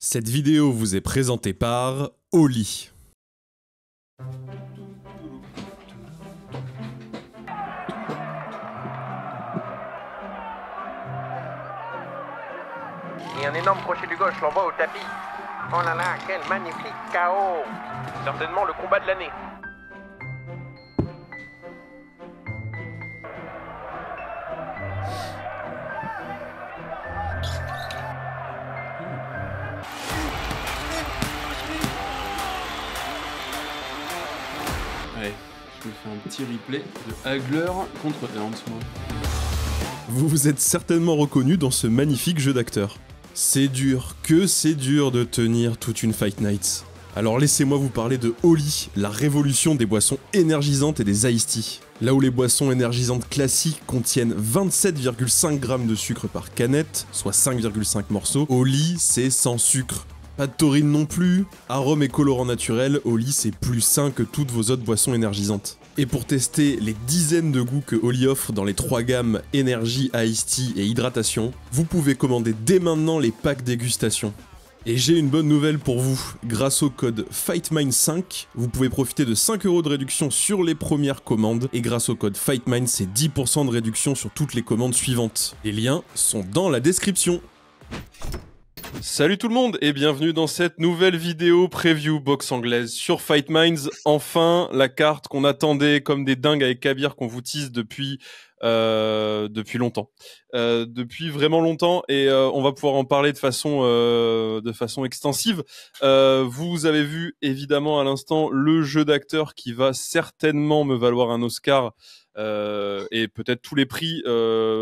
Cette vidéo vous est présentée par Oli. Et un énorme crochet du gauche l'envoie au tapis. Oh là là, quel magnifique KO! Certainement le combat de l'année. Allez, je me fais un petit replay de Hagler contre Ernst. Vous vous êtes certainement reconnu dans ce magnifique jeu d'acteur. C'est dur, que c'est dur de tenir toute une Fight Night. Alors laissez-moi vous parler de Oli, la révolution des boissons énergisantes et des iced tea. Là où les boissons énergisantes classiques contiennent 27,5 g de sucre par canette, soit 5,5 morceaux, Oli c'est sans sucre. Pas de taurine non plus, arôme et colorant naturel, Oli c'est plus sain que toutes vos autres boissons énergisantes. Et pour tester les dizaines de goûts que Oli offre dans les 3 gammes énergie, iced tea et hydratation, vous pouvez commander dès maintenant les packs dégustation. Et j'ai une bonne nouvelle pour vous, grâce au code FightMind5, vous pouvez profiter de 5 € de réduction sur les premières commandes, et grâce au code FightMind, c'est 10% de réduction sur toutes les commandes suivantes. Les liens sont dans la description. Salut tout le monde et bienvenue dans cette nouvelle vidéo preview box anglaise sur Fight Minds. Enfin, la carte qu'on attendait comme des dingues avec Kabir, qu'on vous tease depuis longtemps. Depuis vraiment longtemps et on va pouvoir en parler de façon extensive. Vous avez vu évidemment à l'instant le jeu d'acteur qui va certainement me valoir un Oscar. Et peut-être tous les prix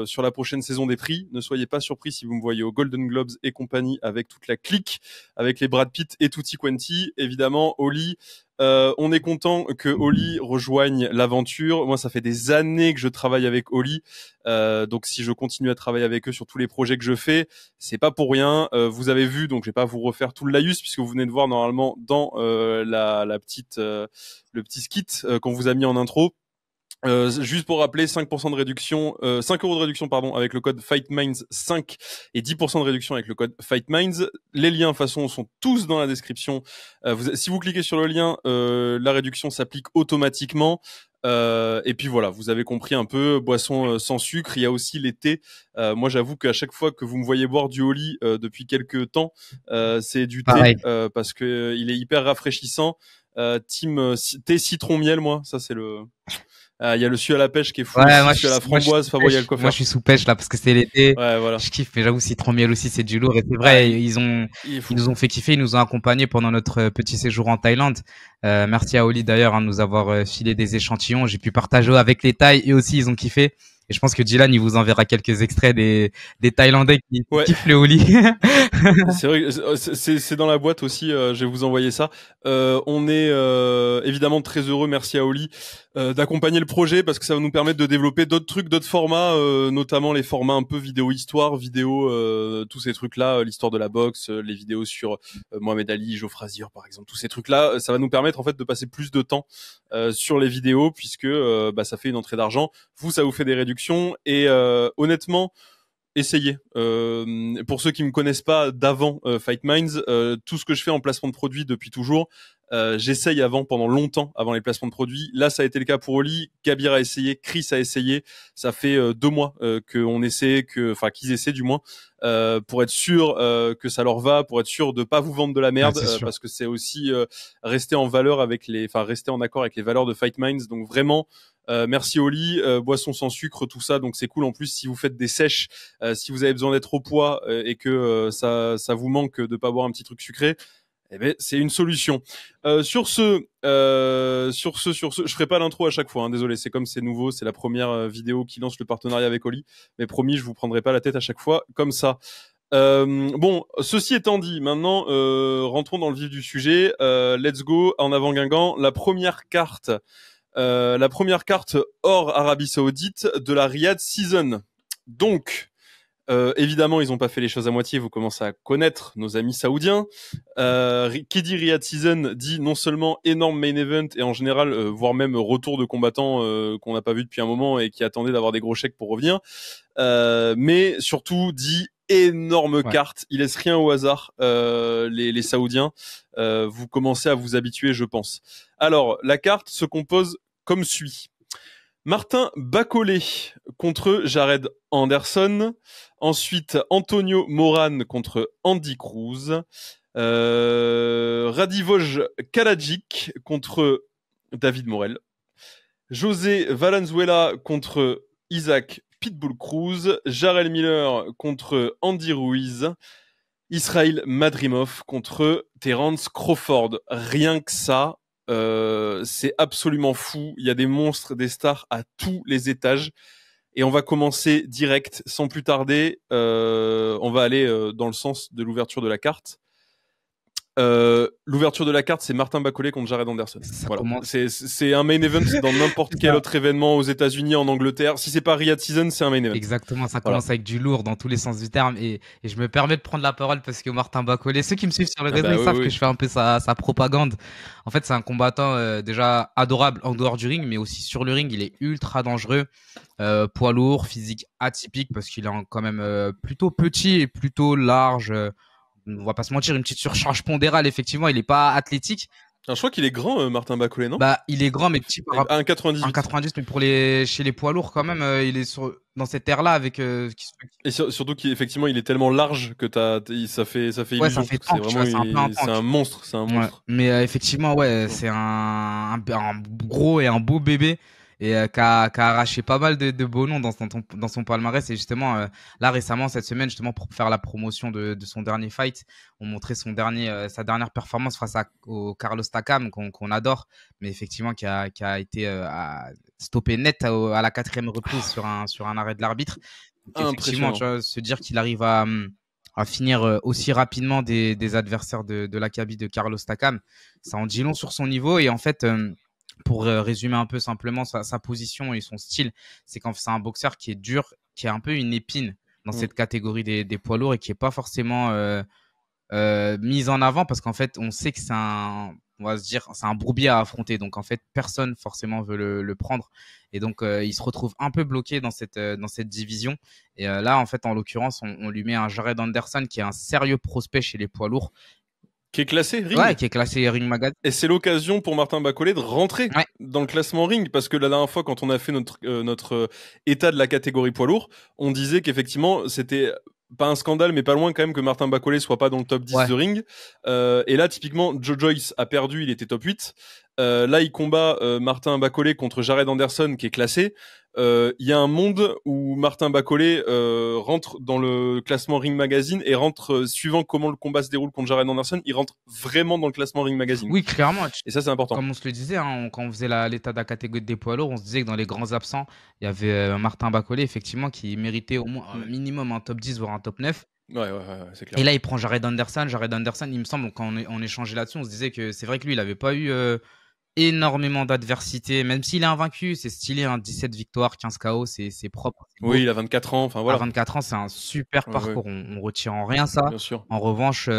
sur la prochaine saison des prix. Ne soyez pas surpris si vous me voyez aux Golden Globes et compagnie avec toute la clique, avec les Brad Pitt et Tutti Quanti. Évidemment, Oli, on est content que Oli rejoigne l'aventure. Moi, ça fait des années que je travaille avec Oli, donc si je continue à travailler avec eux sur tous les projets que je fais, c'est pas pour rien. Vous avez vu, donc je vais pas vous refaire tout le laïus puisque vous venez de voir normalement dans le petit skit qu'on vous a mis en intro. Juste pour rappeler, 5% de réduction, 5 € de réduction, pardon, avec le code FightMinds5 et 10% de réduction avec le code FightMinds. Les liens, de toute façon, sont tous dans la description. Si vous cliquez sur le lien, la réduction s'applique automatiquement. Et puis voilà, vous avez compris un peu, boisson sans sucre. Il y a aussi les thés. Moi, j'avoue qu'à chaque fois que vous me voyez boire du Oli depuis quelques temps, c'est du thé parce que il est hyper rafraîchissant. Team thé citron miel, moi, ça c'est le. Il y a le sucre à la pêche qui est fou, ouais, celui à la framboise, enfin, il y a le coffre. Moi, je suis sous pêche, là, parce que c'est l'été. Ouais, voilà. Je kiffe, mais j'avoue, citron miel aussi, c'est du lourd. Et c'est vrai, ils nous ont fait kiffer, ils nous ont accompagnés pendant notre petit séjour en Thaïlande. Merci à Oli, d'ailleurs, de nous avoir filé des échantillons. J'ai pu partager avec les Thaïs et aussi, ils ont kiffé. Et je pense que Dylan, il vous enverra quelques extraits des Thaïlandais qui kiffent le Oli. C'est vrai, c'est dans la boîte aussi, je vais vous envoyer ça. On est évidemment très heureux, merci à Oli, d'accompagner le projet parce que ça va nous permettre de développer d'autres trucs, d'autres formats, notamment les formats un peu vidéo histoire, vidéo, tous ces trucs-là, l'histoire de la boxe, les vidéos sur Mohamed Ali, Joe Frazier par exemple, tous ces trucs-là, ça va nous permettre en fait de passer plus de temps sur les vidéos puisque ça fait une entrée d'argent. Vous, ça vous fait des réductions et honnêtement, essayez. Pour ceux qui me connaissent pas d'avant Fight Minds, tout ce que je fais en placement de produits depuis toujours, j'essaye pendant longtemps, avant les placements de produits. Là, ça a été le cas pour Oli. Kabir a essayé, Chris a essayé. Ça fait 2 mois qu'on essaie, qu'ils essaient du moins, pour être sûr que ça leur va, pour être sûr de pas vous vendre de la merde, parce que c'est aussi rester en rester en accord avec les valeurs de Fight Minds. Donc vraiment. Merci Oli, boisson sans sucre, tout ça, donc c'est cool. En plus, si vous faites des sèches, si vous avez besoin d'être au poids et que ça vous manque de pas boire un petit truc sucré, eh ben c'est une solution. Sur ce, je ferai pas l'intro à chaque fois. Hein, désolé, c'est comme c'est nouveau, c'est la première vidéo qui lance le partenariat avec Oli, mais promis, je vous prendrai pas la tête à chaque fois comme ça. Bon, ceci étant dit, maintenant rentrons dans le vif du sujet. Let's go, en avant Guingamp, la première carte hors Arabie Saoudite de la Riyadh Season. Donc, évidemment, ils ont pas fait les choses à moitié. Vous commencez à connaître nos amis saoudiens. Qui dit Riyadh Season dit non seulement énorme main event et en général, voire même retour de combattants qu'on n'a pas vu depuis un moment et qui attendaient d'avoir des gros chèques pour revenir. Mais surtout dit énorme carte. Il laisse rien au hasard, les Saoudiens. Vous commencez à vous habituer, je pense. Alors, la carte se compose comme suit. Martin Bakole contre Jared Anderson. Ensuite, Antonio Moran contre Andy Cruz. Radivoj Kalajic contre David Morel. José Valenzuela contre Isaac Pitbull Cruz. Jarrell Miller contre Andy Ruiz. Israël Madrimov contre Terence Crawford. Rien que ça, c'est absolument fou. Il y a des monstres, des stars à tous les étages. Et on va commencer direct, sans plus tarder. On va aller dans le sens de l'ouverture de la carte. L'ouverture de la carte, c'est Martin Bakole contre Jared Anderson. Voilà. C'est un main event dans n'importe quel autre événement aux États-Unis, en Angleterre. Si c'est pas Riyadh Season, c'est un main event. Exactement, ça commence avec du lourd dans tous les sens du terme. Et je me permets de prendre la parole parce que Martin Bakole, ceux qui me suivent sur les réseaux, ils savent que je fais un peu sa propagande. En fait, c'est un combattant déjà adorable en dehors du ring, mais aussi sur le ring, il est ultra dangereux. Poids lourd, physique atypique parce qu'il est quand même plutôt petit et plutôt large. On va pas se mentir, une petite surcharge pondérale, effectivement, il est pas athlétique. Alors, je crois qu'il est grand, Martin Bakole, non? Bah, il est grand, mais petit par rapport 1,98. 1,98, mais chez les poids lourds, quand même, il est dans cette ère-là avec, Et surtout qu'effectivement, il est tellement large que ça fait illusion. Ouais, ça fait tank, c'est un monstre, Ouais. Mais, effectivement, ouais, c'est un gros et un beau bébé. Et qui a arraché pas mal de beaux noms dans son palmarès. Et justement, là récemment, cette semaine, justement pour faire la promotion de son dernier fight, on montrait sa dernière performance face au Carlos Takam qu'on adore, mais effectivement qui a été stoppé net à la 4e reprise sur un arrêt de l'arbitre. Donc, effectivement, tu vois, se dire qu'il arrive à finir aussi rapidement des adversaires de l'Accabi de Carlos Takam, ça en dit long sur son niveau. Et en fait, pour résumer un peu simplement sa position et son style, c'est qu'en fait, c'est un boxeur qui est dur, qui est un peu une épine dans cette catégorie des poids lourds et qui est pas forcément mise en avant parce qu'en fait, on sait que c'est un bourbier à affronter. Donc, en fait, personne forcément veut le prendre. Et donc, il se retrouve un peu bloqué dans cette division. Et là, en fait, en l'occurrence, on lui met un Jared Anderson qui est un sérieux prospect chez les poids lourds. Qui est classé Ring. Ouais, qui est classé Ring Magazine. Et c'est l'occasion pour Martin Bakole de rentrer dans le classement Ring, parce que la dernière fois, quand on a fait notre état de la catégorie poids lourd, on disait qu'effectivement, c'était pas un scandale, mais pas loin quand même que Martin Bakole soit pas dans le top 10 de Ring. Et là, typiquement, Joe Joyce a perdu, il était top 8. Là, il combat Martin Bakole contre Jared Anderson, qui est classé. Il y a un monde où Martin Bakole rentre dans le classement Ring Magazine et rentre, suivant comment le combat se déroule contre Jared Anderson, il rentre vraiment dans le classement Ring Magazine. Oui, clairement. Et ça, c'est important. Comme on se le disait, quand on faisait l'état de la catégorie des poids lourds, on se disait que dans les grands absents, il y avait Martin Bakole, effectivement, qui méritait au moins un minimum un top 10, voire un top 9. Ouais, c'est clair. Et là, il prend Jared Anderson. Jared Anderson, il me semble, quand on échangeait là-dessus, on se disait que c'est vrai que lui, il n'avait pas eu énormément d'adversité, même s'il est invaincu, c'est stylé, 17 victoires, 15 KO, c'est propre. Oui, il a 24 ans, enfin voilà. À 24 ans, c'est un super parcours, on retire en rien ça. Bien sûr. En revanche,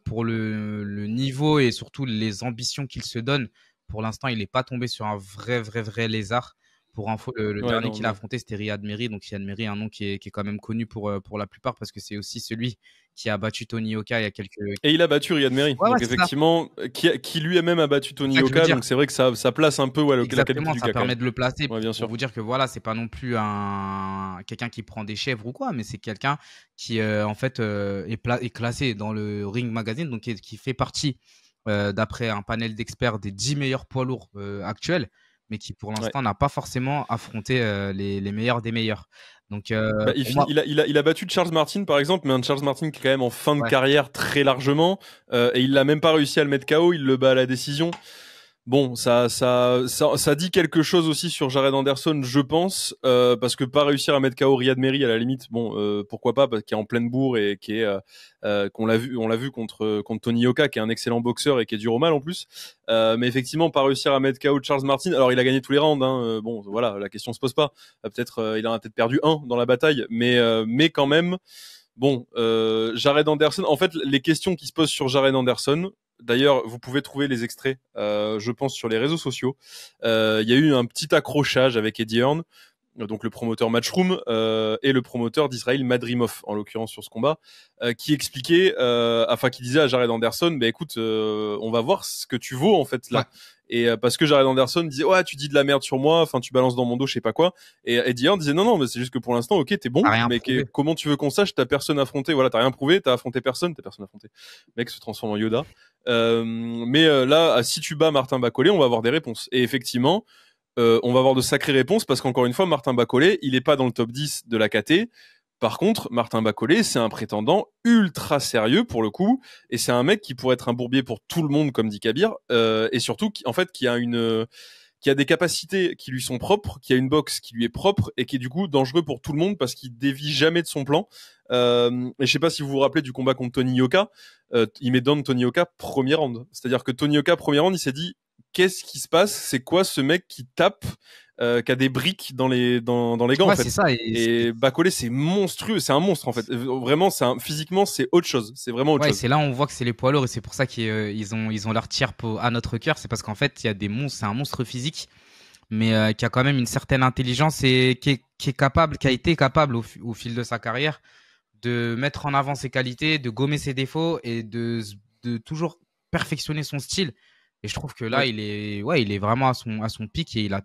pour le niveau et surtout les ambitions qu'il se donne, pour l'instant, il n'est pas tombé sur un vrai lézard. Pour info, le dernier qu'il a affronté, c'était Riyad Meri. Donc Riyad Meri, un nom qui est quand même connu pour la plupart, parce que c'est aussi celui qui a battu Tony Yoka il y a quelques... Et il a battu Riyad Meri, donc effectivement, qui lui-même a battu Tony Yoka, donc c'est vrai que ça place un peu exactement, ça permet de le placer bien pour sûr. vous dire que voilà, c'est pas non plus quelqu'un qui prend des chèvres ou quoi, mais c'est quelqu'un qui en fait est classé dans le Ring Magazine, donc qui fait partie d'après un panel d'experts des 10 meilleurs poids lourds actuels, mais qui pour l'instant n'a pas forcément affronté les meilleurs des meilleurs. Donc, il a battu Charles Martin par exemple, mais un Charles Martin qui est quand même en fin de carrière très largement, et il n'a même pas réussi à le mettre KO, il le bat à la décision. Bon, ça dit quelque chose aussi sur Jared Anderson, je pense, parce que pas réussir à mettre KO Riyad Meri à la limite, bon, pourquoi pas, parce qu'il est en pleine bourre et qui est on l'a vu contre Tony Yoka, qui est un excellent boxeur et qui est dur au mal en plus. Mais effectivement, pas réussir à mettre KO Charles Martin. Alors, il a gagné tous les rounds, hein. Bon, voilà, la question se pose pas. Il en a peut-être perdu un dans la bataille, mais quand même. Bon, Jared Anderson. En fait, les questions qui se posent sur Jared Anderson. D'ailleurs, vous pouvez trouver les extraits, je pense, sur les réseaux sociaux. Il y a eu un petit accrochage avec Eddie Hearn. donc le promoteur Matchroom et le promoteur d'Israël Madrimov en l'occurrence sur ce combat, qui expliquait, qui disait à Jared Anderson, écoute, on va voir ce que tu vaux en fait là. Ouais. Et parce que Jared Anderson disait ouais, tu dis de la merde sur moi, enfin tu balances dans mon dos, je sais pas quoi. Et Eddie Hearn disait non, mais c'est juste que pour l'instant, ok, t'es bon, mais comment tu veux qu'on sache, t'as personne affronté, voilà, t'as rien prouvé, t'as affronté personne, t'as personne affronté. Le mec se transforme en Yoda. Là, si tu bats Martin Bacolé, on va avoir des réponses. Et effectivement, on va avoir de sacrées réponses parce qu'encore une fois, Martin Bacolé, il est pas dans le top 10 de la KT. Par contre, Martin Bacolé, c'est un prétendant ultra sérieux pour le coup, et c'est un mec qui pourrait être un bourbier pour tout le monde, comme dit Kabir, et surtout qui a des capacités qui lui sont propres, qui a une boxe qui lui est propre et qui est du coup dangereux pour tout le monde parce qu'il dévie jamais de son plan. Et je sais pas si vous vous rappelez du combat contre Tony Yoka, il met down Tony Yoka premier round. C'est-à-dire que Tony Yoka premier round, il s'est dit qu'est-ce qui se passe ? C'est quoi ce mec qui tape, qui a des briques dans les gants en fait. C'est ça. Et Bacolé, c'est monstrueux, c'est un monstre en fait. Vraiment, physiquement, c'est autre chose. C'est vraiment autre chose. C'est là on voit que c'est les poids lourds et c'est pour ça qu'ils ont leur tir à notre cœur. C'est parce qu'en fait, il y a des monstres, c'est un monstre physique, mais qui a quand même une certaine intelligence et qui a été capable au fil de sa carrière de mettre en avant ses qualités, de gommer ses défauts et de toujours perfectionner son style. Et je trouve que là, il est vraiment à son pic et il a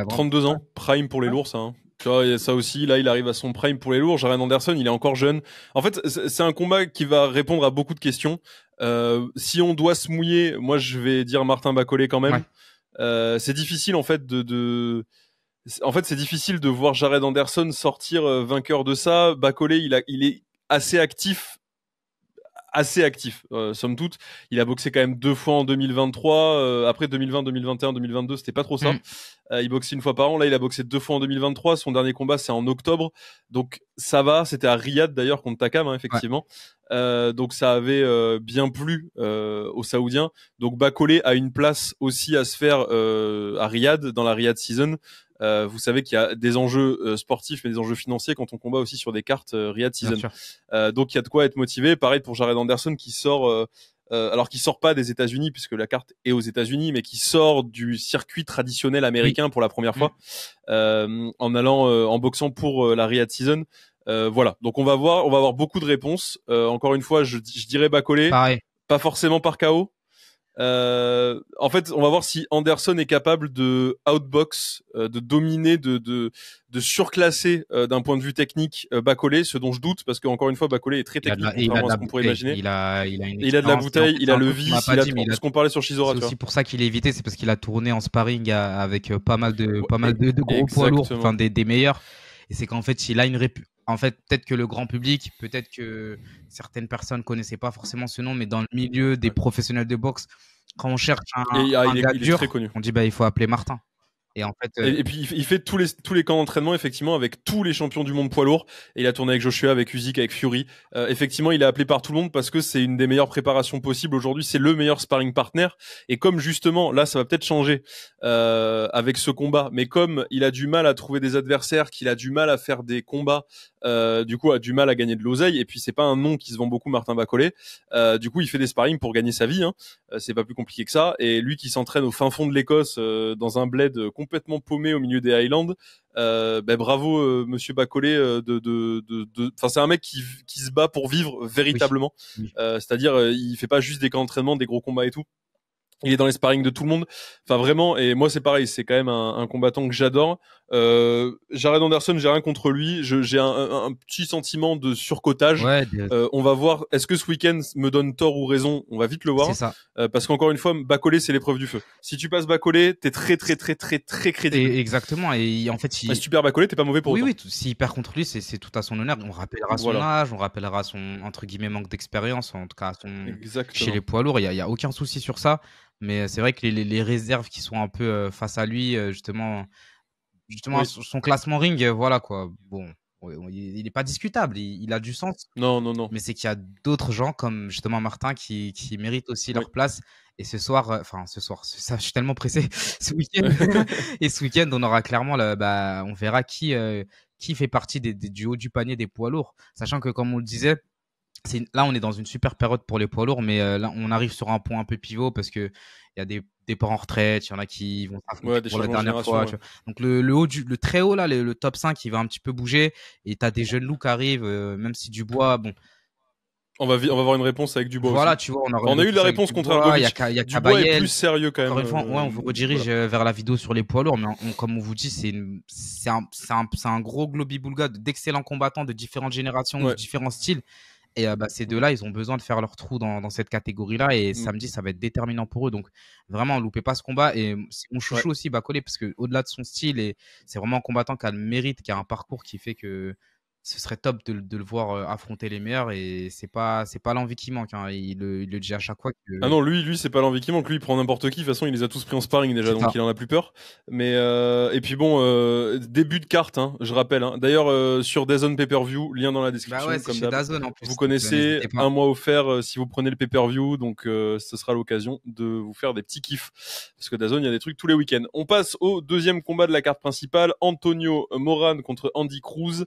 32 ans, prime pour les lourds, ça. Hein. Tu vois, ça aussi, là, il arrive à son prime pour les lourds. Jared Anderson, il est encore jeune. En fait, c'est un combat qui va répondre à beaucoup de questions. Si on doit se mouiller, moi, je vais dire Martin Bacolé quand même. Ouais. C'est difficile, en fait, c'est difficile de voir Jared Anderson sortir vainqueur de ça. Bacolé, il est assez actif, somme toute. Il a boxé quand même 2 fois en 2023. Après 2020, 2021, 2022, c'était pas trop ça. Il boxait 1 fois par an. Là, il a boxé 2 fois en 2023. Son dernier combat, c'est en octobre. Donc, ça va. C'était à Riyad, d'ailleurs, contre Takam, hein, effectivement. Ouais. Donc, ça avait bien plu aux Saoudiens. Donc, Bacolé a une place aussi à se faire à Riyad, dans la Riyad Season. Vous savez qu'il y a des enjeux sportifs mais des enjeux financiers quand on combat aussi sur des cartes Riyad Season. Donc il y a de quoi être motivé. Pareil pour Jared Anderson qui sort, alors qui sort pas des États-Unis puisque la carte est aux États-Unis, mais qui sort du circuit traditionnel américain pour la première fois en allant en boxant pour la Riyad Season. Voilà. Donc on va avoir beaucoup de réponses. Encore une fois, je dirais Bacolé, pas forcément par KO. En fait, on va voir si Anderson est capable de outbox, de dominer, de surclasser d'un point de vue technique Bacolé, ce dont je doute parce qu'encore une fois Bacolé est très technique contrairement à ce qu'on pourrait imaginer. Il a de la bouteille, il a le vice, il a ce qu'on parlait sur Shizora. C'est aussi pour ça qu'il est évité, c'est parce qu'il a tourné en sparring avec pas mal de gros poids lourds, enfin des meilleurs. Et c'est qu'en fait, il a en fait, peut-être que le grand public, peut-être que certaines personnes connaissaient pas forcément ce nom, mais dans le milieu des professionnels de boxe, quand on cherche un gars dur, très connu. On dit il faut appeler Martin. Et en fait, et puis il fait tous les camps d'entraînement effectivement avec tous les champions du monde poids lourd. Et il a tourné avec Joshua, avec Usyk, avec Fury. Effectivement, il est appelé par tout le monde parce que c'est une des meilleures préparations possibles aujourd'hui. C'est le meilleur sparring partner. Et comme justement là, ça va peut-être changer avec ce combat. Mais comme il a du mal à trouver des adversaires, qu'il a du mal à faire des combats, du coup a du mal à gagner de l'oseille. Et puis c'est pas un nom qui se vend beaucoup, Martin Bacolé. Du coup, il fait des sparring pour gagner sa vie. Hein. C'est pas plus compliqué que ça. Et lui qui s'entraîne au fin fond de l'Écosse dans un bled complètement paumé au milieu des Highlands. Bravo Monsieur Bacolé enfin c'est un mec qui se bat pour vivre véritablement. Oui. C'est-à-dire il fait pas juste des camps d'entraînement, des gros combats et tout. Il est dans les sparring de tout le monde. Enfin vraiment, et moi c'est pareil, c'est quand même un combattant que j'adore. Jared Anderson, j'ai rien contre lui. J'ai un petit sentiment de surcotage. Ouais, on va voir. Est-ce que ce week-end me donne tort ou raison? On va vite le voir. C'est ça. Parce qu'encore une fois, Bacolé, c'est l'épreuve du feu. Si tu passes Bacolé, t'es très crédible. Exactement. Et en fait, si tu perds Bacolé, t'es pas mauvais pour autant. Oui. S'il perd contre lui, c'est tout à son honneur. On rappellera son âge, on rappellera son entre guillemets manque d'expérience, en tout cas chez les poids lourds. Il y a aucun souci sur ça. Mais c'est vrai que les réserves qui sont un peu face à lui, justement oui. Son classement ring, voilà quoi. Bon, il n'est pas discutable, il a du sens. Non. Mais c'est qu'il y a d'autres gens comme justement Martin qui méritent aussi leur place. Et ce soir, ça, je suis tellement pressé. Ce week-end, on aura clairement, on verra qui fait partie du haut du panier des poids lourds. Sachant que, comme on le disait, Là, on est dans une super période pour les poids lourds, mais là, on arrive sur un point un peu pivot parce que il y a des départs en retraite, il y en a qui vont s'affronter pour la dernière fois. Ouais. Donc le très haut là, le top 5, il va un petit peu bouger et t'as des jeunes loups qui arrivent, même si Dubois, bon. On va avoir une réponse avec Dubois. Voilà, aussi. tu vois, on a eu la réponse contre Argovic. Il y a Dubois Kabayel. est plus sérieux quand même. Encore une fois, on vous redirige vers la vidéo sur les poids lourds, mais comme on vous dit, c'est un gros globi-boulga d'excellents combattants de différentes générations, de différents styles. Et ces deux-là, ils ont besoin de faire leur trou dans cette catégorie-là. Et samedi, ça va être déterminant pour eux. Donc, vraiment, loupez pas ce combat. Et c'est mon chouchou aussi, Bacolé, parce qu'au-delà de son style, c'est vraiment un combattant qui a le mérite, qui a un parcours qui fait que ce serait top de le voir affronter les meilleurs. Et c'est pas l'envie qui manque. Hein. Il le dit à chaque fois. Ah non, lui, c'est pas l'envie qui manque. Lui, il prend n'importe qui. De toute façon, il les a tous pris en sparring déjà, donc il en a plus peur. Mais et puis bon, début de carte, hein, je rappelle. Hein. D'ailleurs, sur DAZN Pay-Per-View, lien dans la description. Bah ouais, comme DAZN en plus. Vous connaissez, un mois offert si vous prenez le Pay-Per-View, donc ce sera l'occasion de vous faire des petits kiffs. Parce que DAZN, il y a des trucs tous les week-ends. On passe au deuxième combat de la carte principale. Antonio Moran contre Andy Cruz.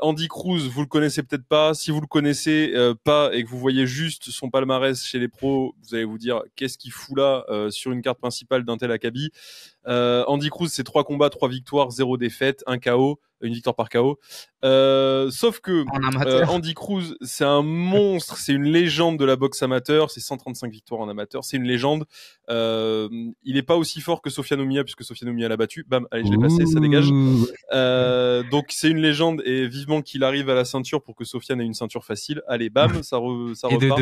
Andy Cruz, vous le connaissez peut-être pas. Si vous le connaissez pas et que vous voyez juste son palmarès chez les pros, vous allez vous dire qu'est-ce qu'il fout là sur une carte principale d'un tel acabit. Andy Cruz, c'est 3 combats, 3 victoires, 0 défaite, 1 KO, une victoire par KO. Sauf que Andy Cruz, c'est un monstre, c'est une légende de la boxe amateur, c'est 135 victoires en amateur, c'est une légende. Il est pas aussi fort que Sofiane Oumia, puisque Sofiane Oumia l'a battu. Bam, allez, je l'ai placé, ça dégage. Donc c'est une légende et vivement qu'il arrive à la ceinture pour que Sofiane ait une ceinture facile. Allez, bam, ça repart.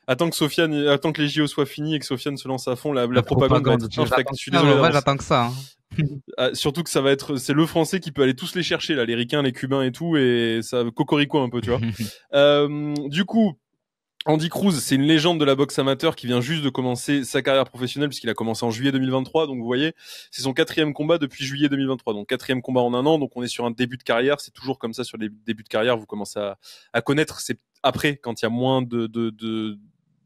Attends que les JO soient finis et que Sofiane se lance à fond, la propagande va être infecte. Je suis désolé. J'attends que ça. Hein. Surtout que ça va être, c'est le français qui peut aller tous les chercher, là, les ricains, les cubains et tout, et ça cocorico un peu, tu vois. Du coup, Andy Cruz, c'est une légende de la boxe amateur qui vient juste de commencer sa carrière professionnelle puisqu'il a commencé en juillet 2023. Donc vous voyez, c'est son 4e combat depuis juillet 2023. Donc 4e combat en un an. Donc on est sur un début de carrière. C'est toujours comme ça sur les débuts de carrière. Vous commencez à connaître. C'est après, quand il y a moins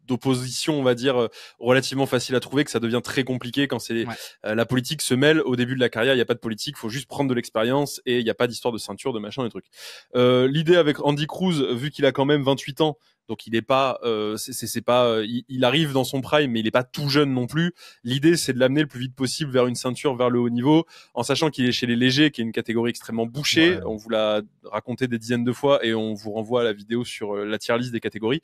d'opposition, on va dire, relativement facile à trouver, que ça devient très compliqué quand c'est la politique se mêle. Au début de la carrière, il n'y a pas de politique, faut juste prendre de l'expérience et il n'y a pas d'histoire de ceinture, de machin, de trucs. L'idée avec Andy Cruz, vu qu'il a quand même 28 ans, donc il est pas, il arrive dans son prime, mais il est pas tout jeune non plus. L'idée, c'est de l'amener le plus vite possible vers une ceinture, vers le haut niveau, en sachant qu'il est chez les légers, qui est une catégorie extrêmement bouchée. On vous l'a raconté des dizaines de fois et on vous renvoie à la vidéo sur la tier list des catégories.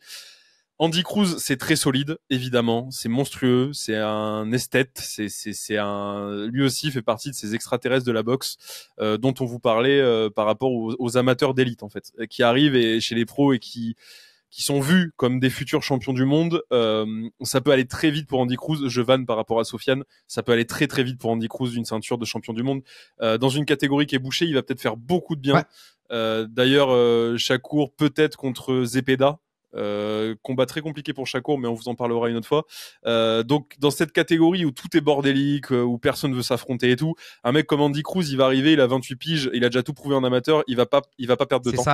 Andy Cruz, c'est très solide, évidemment. C'est monstrueux. C'est un esthète. Lui aussi fait partie de ces extraterrestres de la boxe dont on vous parlait par rapport aux amateurs d'élite, en fait, qui arrivent chez les pros et qui sont vus comme des futurs champions du monde. Ça peut aller très vite pour Andy Cruz. Je vanne par rapport à Sofiane. Ça peut aller très très vite pour Andy Cruz d'une ceinture de champion du monde. Dans une catégorie qui est bouchée, il va peut-être faire beaucoup de bien. Ouais. D'ailleurs, Shakur peut-être contre Zepeda. Combat très compliqué pour Shakur, mais on vous en parlera une autre fois. Donc dans cette catégorie où tout est bordélique, où personne veut s'affronter et tout, un mec comme Andy Cruz, il va arriver, il a 28 piges, il a déjà tout prouvé en amateur, il va pas perdre de temps.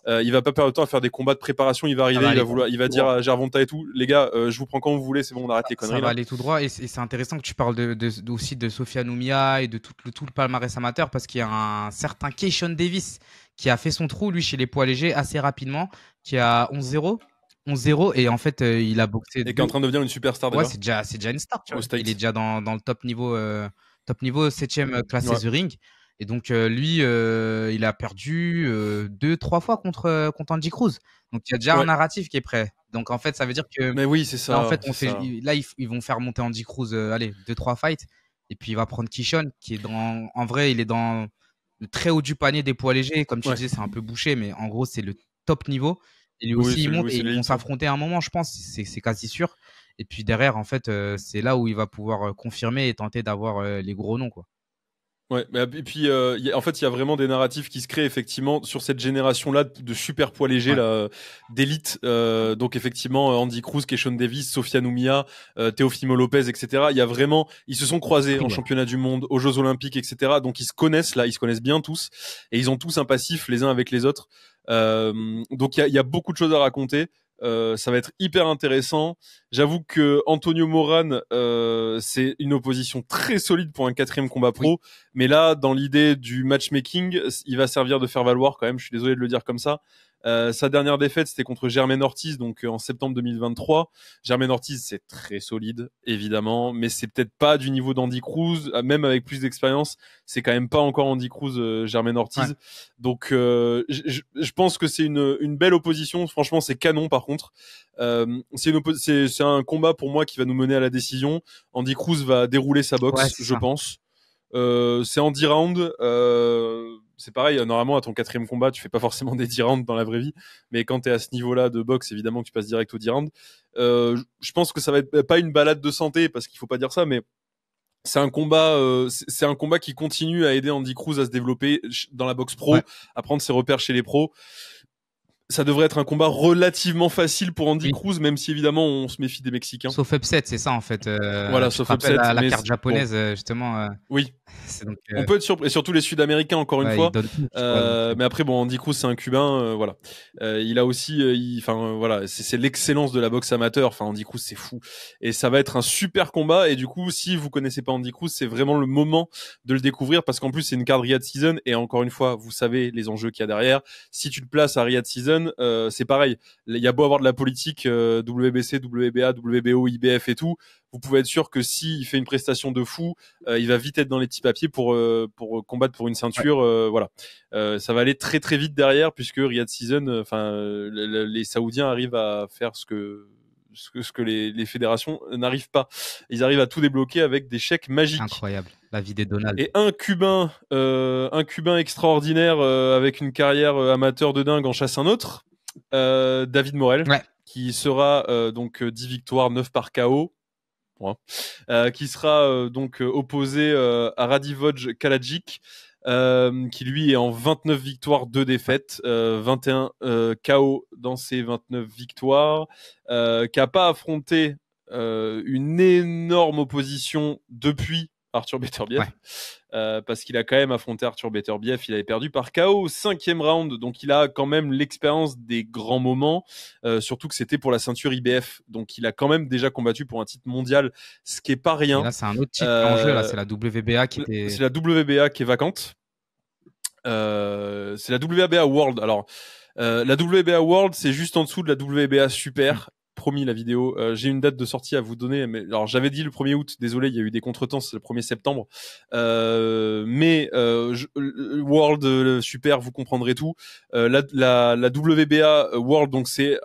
Il va pas perdre de temps à faire des combats de préparation. Il va arriver, il va dire à Gervonta et tout, les gars, je vous prends quand vous voulez, c'est bon, on arrête les conneries. Ça va aller tout droit et c'est intéressant que tu parles aussi de Sofiane Oumia et de tout le palmarès amateur, parce qu'il y a un certain Keishon Davis qui a fait son trou lui chez les poids légers assez rapidement, qui a 11-0 et en fait il a boxé et qui est en train de devenir une superstar déjà. Ouais, c'est déjà une star, tu vois. Il est déjà dans le top niveau 7e classé The Ring, et donc lui il a perdu 2-3 fois contre Andy Cruz, donc il y a déjà un narratif qui est prêt. Donc en fait ça veut dire que mais oui, c'est ça. Là, en fait ils vont faire monter Andy Cruz 2-3 fights, et puis il va prendre Keishon qui est en vrai il est dans le très haut du panier des poids légers, comme tu disais, c'est un peu bouché, mais en gros c'est le top niveau. Et lui aussi il monte et ils vont s'affronter à un moment, je pense, c'est quasi sûr. Et puis derrière, en fait, c'est là où il va pouvoir confirmer et tenter d'avoir les gros noms, quoi. Ouais, et puis en fait, il y a vraiment des narratifs qui se créent effectivement sur cette génération-là de super poids légers, là, d'élite. Donc effectivement, Andy Cruz, Keishon Davis, Sofiane Oumia, Teofimo Lopez, etc. Il y a vraiment, ils se sont croisés en championnat du monde, aux Jeux Olympiques, etc. Donc ils se connaissent là, ils se connaissent bien tous, et ils ont tous un passif les uns avec les autres. Donc il y a beaucoup de choses à raconter. Ça va être hyper intéressant. J'avoue que Antonio Moran, c'est une opposition très solide pour un 4e combat pro. Mais là, dans l'idée du matchmaking, il va servir de faire valoir quand même. Je suis désolé de le dire comme ça. Sa dernière défaite, c'était contre Jermaine Ortiz, donc en septembre 2023. Jermaine Ortiz, c'est très solide, évidemment, mais c'est peut-être pas du niveau d'Andy Cruz, même avec plus d'expérience. C'est quand même pas encore Andy Cruz, Jermaine Ortiz. Ouais. Donc, je pense que c'est une belle opposition. Franchement, c'est canon, par contre. C'est un combat pour moi qui va nous mener à la décision. Andy Cruz va dérouler sa boxe, je pense. C'est en 10 rounds. C'est pareil, normalement à ton 4e combat, tu fais pas forcément des 10 rounds dans la vraie vie, mais quand t'es à ce niveau-là de boxe, évidemment que tu passes direct aux 10 rounds. Je pense que ça va être pas une balade de santé, parce qu'il faut pas dire ça, mais c'est un combat qui continue à aider Andy Cruz à se développer dans la boxe pro, à prendre ses repères chez les pros. Ça devrait être un combat relativement facile pour Andy Cruz, même si évidemment on se méfie des Mexicains. Sauf upset, c'est ça en fait. Voilà, sauf upset. La carte japonaise, bon. Justement. Oui. Donc, on peut être surpris, et surtout les Sud-Américains encore une fois. Mais après, bon, Andy Cruz c'est un Cubain, voilà. Il a aussi, enfin voilà, c'est l'excellence de la boxe amateur. Enfin, Andy Cruz c'est fou, et ça va être un super combat. Et du coup, si vous connaissez pas Andy Cruz, c'est vraiment le moment de le découvrir, parce qu'en plus c'est une carte Riyadh Season, et encore une fois, vous savez les enjeux qu'il y a derrière. Si tu te places à Riyadh Season, c'est pareil. Il y a beau avoir de la politique, WBC, WBA, WBO, IBF et tout, vous pouvez être sûr que s'il fait une prestation de fou, il va vite être dans les petits papiers pour combattre pour une ceinture. Voilà, ça va aller très très vite derrière, puisque Riyadh Season, les Saoudiens arrivent à faire ce que les fédérations n'arrivent pas. Ils arrivent à tout débloquer avec des chèques magiques. Incroyable, la vie des Donald. Et un Cubain extraordinaire, avec une carrière amateur de dingue, en chasse un autre. David Morel, qui sera donc 10 victoires, 9 par KO, qui sera donc opposé à Radivoj Kalajic, qui lui est en 29 victoires, 2 défaites, 21 KO dans ses 29 victoires, qui a pas affronté une énorme opposition depuis Arthur Beterbiev, parce qu'il a quand même affronté Arthur Beterbiev, il avait perdu par KO au 5e round, donc il a quand même l'expérience des grands moments, surtout que c'était pour la ceinture IBF, donc il a quand même déjà combattu pour un titre mondial, ce qui est pas rien. Et là c'est un autre titre en jeu, là c'est la WBA qui était... C'est la WBA qui est vacante, c'est la WBA World. Alors la WBA World, c'est juste en dessous de la WBA Super. Promis, la vidéo. J'ai une date de sortie à vous donner, mais alors j'avais dit le 1er août, désolé, il y a eu des contretemps, c'est le 1er septembre. World Super, vous comprendrez tout. La WBA World, donc c'est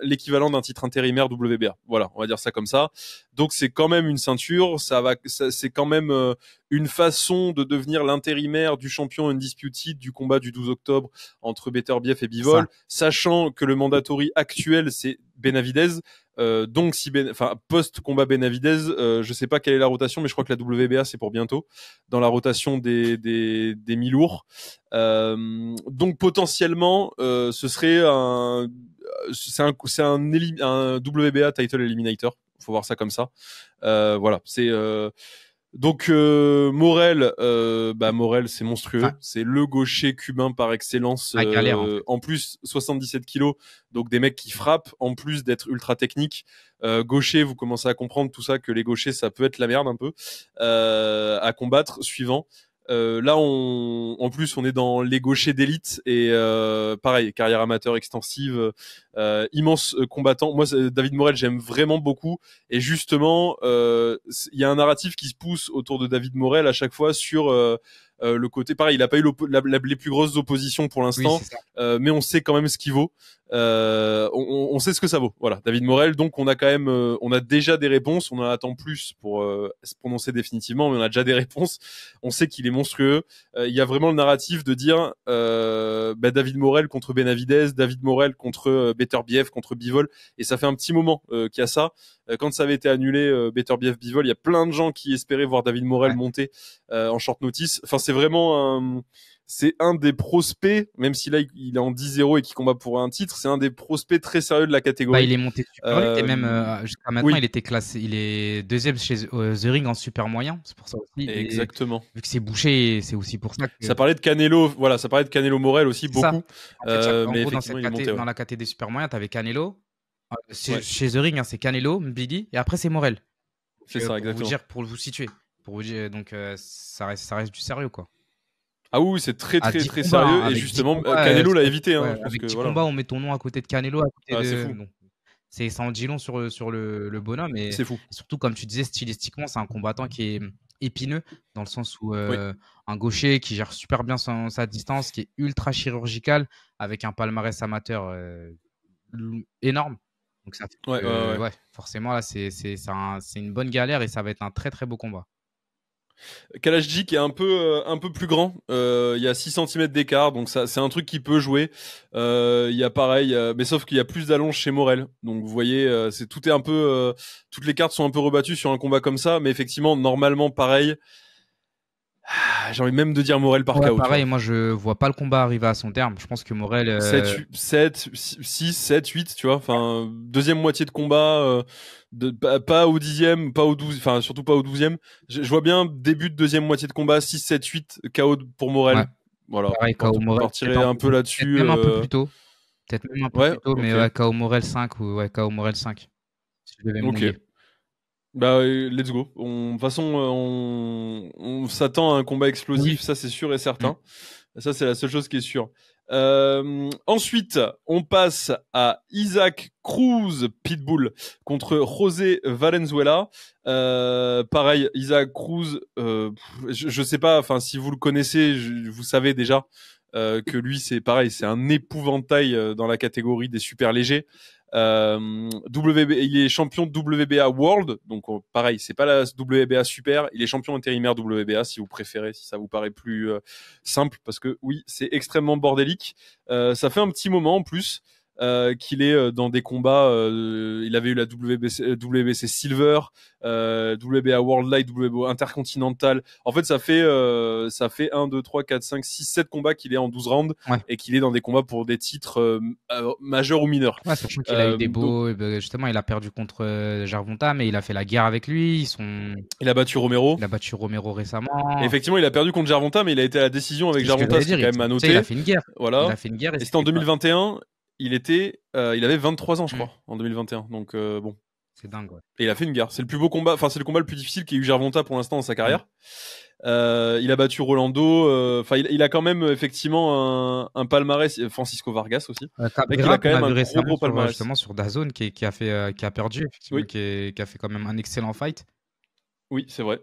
l'équivalent d'un titre intérimaire WBA. Voilà, on va dire ça comme ça. Donc c'est quand même une ceinture, c'est quand même une façon de devenir l'intérimaire du champion Undisputed du combat du 12 octobre entre Beterbiev et Bivol, sachant que le mandatory actuel c'est Benavidez. Donc si post-combat Benavidez, je sais pas quelle est la rotation, mais je crois que la WBA c'est pour bientôt dans la rotation des mi-lourds. Donc potentiellement, ce serait un WBA title eliminator. Faut voir ça comme ça. Voilà, c'est donc Morel, Morel c'est monstrueux, c'est le gaucher cubain par excellence. En plus 77 kilos, donc des mecs qui frappent, en plus d'être ultra techniques. Gaucher, vous commencez à comprendre tout ça, que les gauchers ça peut être la merde un peu à combattre. Suivant. Là, en plus, on est dans les gauchers d'élite et pareil, carrière amateur extensive, immense combattant. Moi, David Morel, j'aime vraiment beaucoup. Et justement, il y a un narratif qui se pousse autour de David Morel à chaque fois sur le côté. Pareil, il a pas eu les plus grosses oppositions pour l'instant, mais on sait quand même ce qu'il vaut. On sait ce que ça vaut. Voilà, David Morel. Donc, on a quand même, on a déjà des réponses. On en attend plus pour se prononcer définitivement, mais on a déjà des réponses. On sait qu'il est monstrueux. Il y a vraiment le narratif de dire David Morel contre Benavidez, David Morel contre Beterbiev, contre Bivol. Et ça fait un petit moment qu'il y a ça. Quand ça avait été annulé, Beterbiev, Bivol, il y a plein de gens qui espéraient voir David Morel monter en short notice. Enfin, c'est vraiment c'est un des prospects, même si là il est en 10-0 et qu'il combat pour un titre, c'est un des prospects très sérieux de la catégorie. Il est monté super vite et même jusqu'à maintenant il était classé, il est 2e chez The Ring en super moyen, c'est pour ça aussi. Exactement. Vu que c'est bouché, c'est aussi pour ça que... Ça parlait de Canelo, voilà, ça parlait de Canelo Morel aussi beaucoup. En fait, mais effectivement, dans la caté des super moyens, t'avais Canelo. Chez The Ring, c'est Canelo, Mbidi, et après c'est Morel. C'est ça, exactement. Pour vous situer, pour vous dire, donc ça reste du sérieux quoi. Ah oui, c'est très À très 10 très combats, sérieux hein, et avec 10 justement combats, Canelo l'a ouais, évité. Hein, parce avec que 10 voilà. combats, on met ton nom à côté de Canelo, à côté Ah, de. c'est fou. Donc, ça en dit long sur le bonhomme. Et C'est fou. surtout, comme tu disais, stylistiquement, c'est un combattant qui est épineux, dans le sens où Oui. un gaucher qui gère super bien sa distance, qui est ultra chirurgical, avec un palmarès amateur énorme. Donc ça fait Ouais, que, ouais, ouais. forcément, là, c'est une bonne galère et ça va être un très très beau combat. Kalashnik est un peu plus grand. Il y a 6 cm d'écart, donc ça, c'est un truc qui peut jouer. Il y a pareil, mais sauf qu'il y a plus d'allonge chez Morel. Donc vous voyez, tout est un peu, toutes les cartes sont un peu rebattues sur un combat comme ça. Mais effectivement, normalement, pareil. J'ai envie même de dire Morel par Ouais, KO. pareil, moi je vois pas le combat arriver à son terme. Je pense que Morel. 7, 6, 7, 8, tu vois. Enfin, deuxième moitié de combat, pas au 10e, pas au 12, enfin, surtout pas au 12e. Je vois bien début de deuxième moitié de combat, 6, 7, 8, KO pour Morel. Ouais. Voilà. Pareil, KO Morel. Partirait un peu là-dessus. Peut-être même un peu plus tôt. Peut-être même un peu plus tôt, mais okay. ouais, KO Morel 5 ou KO Morel 5. Si je devais me mouiller. Bah, let's go. De toute façon, on s'attend à un combat explosif, ça c'est sûr et certain. Ça, c'est la seule chose qui est sûre. Ensuite, on passe à Isaac Cruz Pitbull contre José Valenzuela. Pareil, Isaac Cruz, je sais pas, enfin, si vous le connaissez, vous savez déjà que lui, c'est pareil, c'est un épouvantail dans la catégorie des super légers. Il est champion de WBA World, donc pareil, c'est pas la WBA Super, il est champion intérimaire WBA si vous préférez, si ça vous paraît plus simple, parce que oui, c'est extrêmement bordélique. Ça fait un petit moment en plus qu'il est dans des combats. Il avait eu la WBC Silver, WBA World Light, WBA Intercontinental. En fait, ça fait 1, 2, 3, 4, 5, 6, 7 combats qu'il est en 12 rounds et qu'il est dans des combats pour des titres majeurs ou mineurs. Ouais, sachant qu'il a eu des beaux. Justement, il a perdu contre Gervonta, mais il a fait la guerre avec lui. Il a battu Romero. Il a battu Romero récemment. Et effectivement, il a perdu contre Gervonta, mais il a été à la décision avec Gervonta, c'est quand même à noter. Il a fait une guerre. Voilà. Il a fait une guerre. Et c'était en 2021. Il avait 23 ans, je crois, en 2021. Donc bon. C'est dingue, ouais. Et il a fait une guerre. C'est le plus beau combat. Enfin, c'est le combat le plus difficile qu'ait eu Gervonta pour l'instant dans sa carrière. Il a battu Rolando. Enfin, il a quand même effectivement un palmarès. Francisco Vargas aussi. Il a quand même un gros palmarès. Justement sur DAZN qui a perdu, effectivement, qui a fait quand même un excellent fight. Oui, c'est vrai.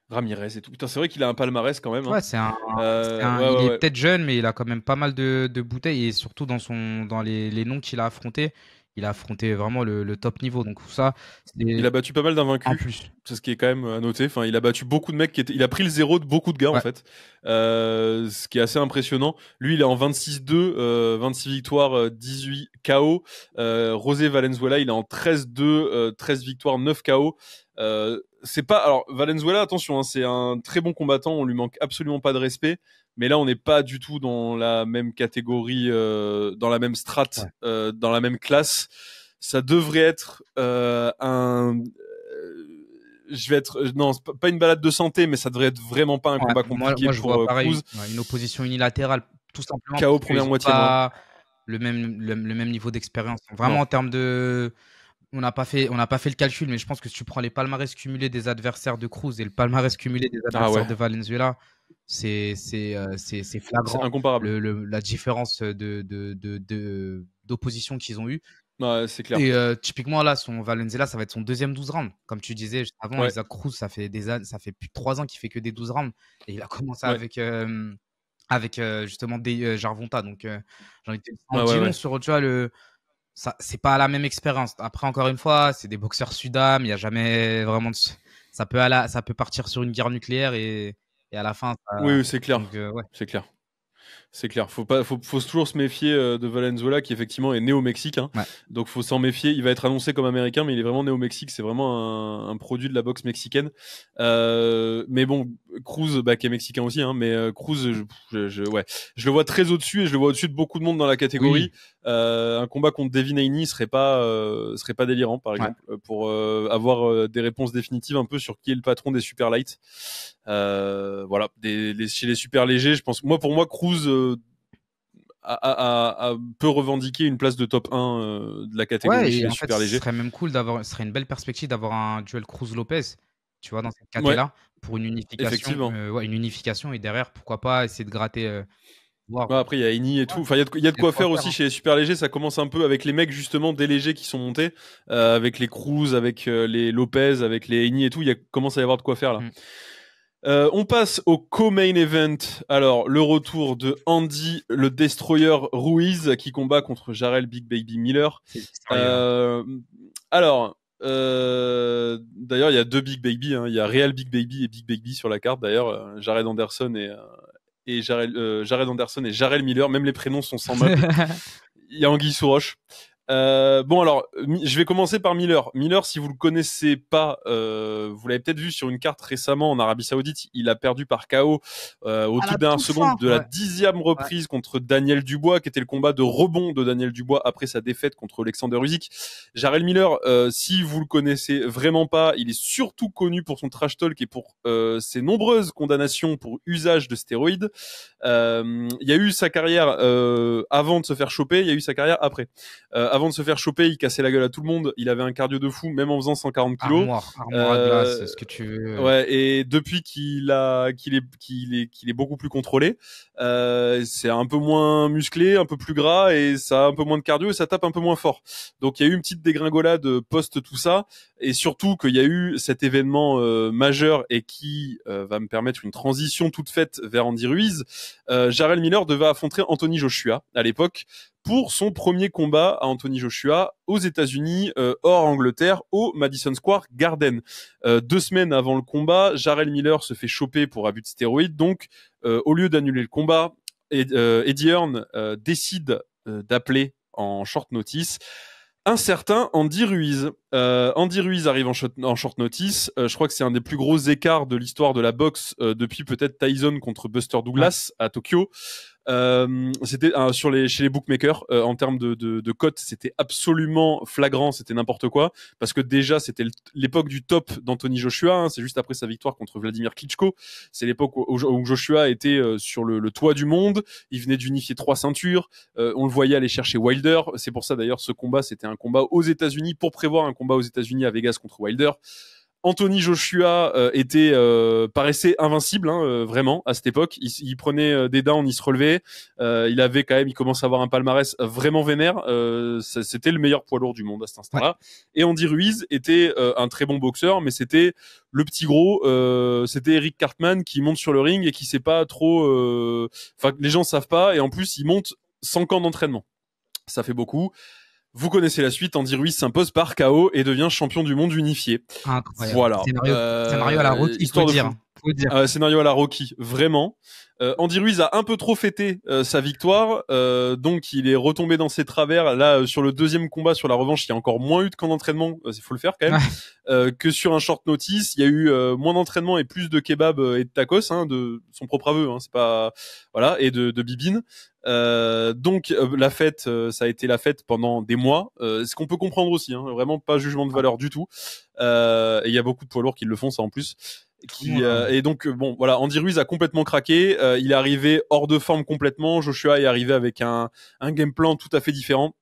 Ramirez et tout. Putain, c'est vrai qu'il a un palmarès quand même. Ouais, il est peut-être jeune, mais il a quand même pas mal de bouteilles et surtout dans les noms qu'il a affrontés, il a affronté vraiment le top niveau. Donc ça, il a battu pas mal d'invaincus. En plus, c'est ce qui est quand même à noter. Enfin, il a battu beaucoup de mecs il a pris le zéro de beaucoup de gars en fait. Ce qui est assez impressionnant. Lui, il est en 26-2, 26 victoires, 18 KO. José Valenzuela, il est en 13-2, 13 victoires, 9 KO. C'est pas, alors Valenzuela, attention, hein, c'est un très bon combattant, on lui manque absolument pas de respect, mais là on n'est pas du tout dans la même catégorie, dans la même strate, dans la même classe. Ça devrait être non, c'est pas une balade de santé, mais ça devrait être vraiment pas un combat compliqué moi, je vois pareil, Cruz. Une opposition unilatérale, tout simplement. KO première moitié. Pas le même niveau d'expérience. Vraiment en termes de on n'a pas fait le calcul, mais je pense que si tu prends les palmarès cumulés des adversaires de Cruz et le palmarès cumulé des adversaires de Valenzuela, c'est flagrant. C'est incomparable. La différence d'opposition qu'ils ont eu. Ouais, c'est clair. Et typiquement là, son Valenzuela, ça va être son deuxième 12 rounds. Comme tu disais juste avant, Isaac Cruz, ça fait plus de 3 ans qu'il fait que des 12 rounds. Et il a commencé avec justement des Gervonta. Donc j'ai envie de dire sur, tu vois, ça, c'est pas la même expérience. Après, encore une fois, c'est des boxeurs sud-am. Il y a jamais vraiment ça peut partir sur une guerre nucléaire et à la fin. Oui, c'est clair. Donc, c'est clair. C'est clair. Faut toujours se méfier de Valenzuela qui effectivement est né au Mexique. Hein. Donc faut s'en méfier. Il va être annoncé comme américain, mais il est vraiment né au Mexique. C'est vraiment un produit de la boxe mexicaine. Mais bon, Cruz, qui est mexicain aussi. Hein, mais Cruz, je le vois très au-dessus et je le vois au-dessus de beaucoup de monde dans la catégorie. Un combat contre Devin Haney serait pas délirant, par exemple, pour avoir des réponses définitives un peu sur qui est le patron des super light. Voilà, chez les super légers, je pense. Pour moi, Cruz peut revendiquer une place de top 1 de la catégorie chez les super légers. Ce serait même cool ce serait une belle perspective d'avoir un duel Cruz-Lopez tu vois, dans cette caté-là, pour une Effectivement. unification. Et derrière, pourquoi pas essayer de gratter. Ouais, après, il y a Eni et tout. Enfin, il y a de quoi faire aussi chez les super légers. Ça commence un peu avec les mecs, justement, des légers qui sont montés, avec les Cruz, avec les Lopez, avec les Eni et tout. Commence à y avoir de quoi faire, là. On passe au co-main event. Alors, le retour de Andy, le Destroyer Ruiz, qui combat contre Jarrell Big Baby Miller. Alors, d'ailleurs, il y a 2 Big Baby. Hein. Il y a Real Big Baby et Big Baby sur la carte. D'ailleurs, Jared Anderson et Jared Anderson et Jarrell Miller. Même les prénoms sont sans meubles. Il y a Anguille sous roche. Bon alors, je vais commencer par Miller. Miller, si vous le connaissez pas, vous l'avez peut-être vu sur une carte récemment en Arabie Saoudite. Il a perdu par KO au toute dernière seconde de la 10e reprise contre Daniel Dubois, qui était le combat de rebond de Daniel Dubois après sa défaite contre Alexander Usyk. Jarrell Miller, si vous le connaissez vraiment pas, il est surtout connu pour son trash talk et pour ses nombreuses condamnations pour usage de stéroïdes. Il y a eu sa carrière avant de se faire choper, il y a eu sa carrière après. Avant de se faire choper, il cassait la gueule à tout le monde. Il avait un cardio de fou, même en faisant 140 kilos. Armoire à glace, ce que tu veux. Ouais, et depuis qu'il est beaucoup plus contrôlé, c'est un peu moins musclé, un peu plus gras, et ça a un peu moins de cardio et ça tape un peu moins fort. Donc il y a eu une petite dégringolade post tout ça, et surtout qu'il y a eu cet événement majeur et qui va me permettre une transition toute faite vers Andy Ruiz. Jarrell Miller devait affronter Anthony Joshua à l'époque pour son premier combat à Anthony Joshua aux États-Unis, hors Angleterre, au Madison Square Garden. 2 semaines avant le combat, Jarrell Miller se fait choper pour abus de stéroïdes. Donc, au lieu d'annuler le combat, Eddie Hearn décide d'appeler en short notice un certain Andy Ruiz. Andy Ruiz arrive en short notice. Je crois que c'est un des plus gros écarts de l'histoire de la boxe depuis peut-être Tyson contre Buster Douglas à Tokyo. C'était chez les bookmakers en termes de cotes, c'était absolument flagrant, c'était n'importe quoi, parce que déjà c'était l'époque du top d'Anthony Joshua, hein, c'est juste après sa victoire contre Vladimir Klitschko, c'est l'époque où Joshua était sur le toit du monde, il venait d'unifier 3 ceintures, on le voyait aller chercher Wilder, c'est pour ça d'ailleurs ce combat c'était un combat aux États-Unis pour prévoir un combat aux États-Unis à Vegas contre Wilder. Anthony Joshua paraissait invincible, hein, vraiment à cette époque. Il prenait des downs, il se relevait. Il commence à avoir un palmarès vraiment vénère. C'était le meilleur poids lourd du monde à cet instant-là. Ouais. Et Andy Ruiz était un très bon boxeur, mais c'était le petit gros. C'était Eric Cartman qui monte sur le ring et qui sait pas trop. Enfin, les gens savent pas. Et en plus, il monte sans camp d'entraînement. Ça fait beaucoup. Vous connaissez la suite, Andy Ruiz s'impose par KO et devient champion du monde unifié. Incroyable. Voilà. Scénario à la Rocky, il faut dire. Scénario à la Rocky, vraiment. Andy Ruiz a un peu trop fêté sa victoire, donc il est retombé dans ses travers. Là, sur le 2e combat, sur la revanche, il y a encore moins eu de camp d'entraînement, il faut le faire quand même, que sur un short notice. Il y a eu moins d'entraînement et plus de kebab et de tacos, hein, de son propre aveu, hein, c'est pas voilà, et de bibine. Donc la fête, ça a été la fête pendant des mois, ce qu'on peut comprendre aussi, hein, vraiment pas jugement de valeur du tout. Et il y a beaucoup de poids lourds qui le font, ça en plus. Et donc bon voilà, Andy Ruiz a complètement craqué, il est arrivé hors de forme complètement. Joshua est arrivé avec un game plan tout à fait différent.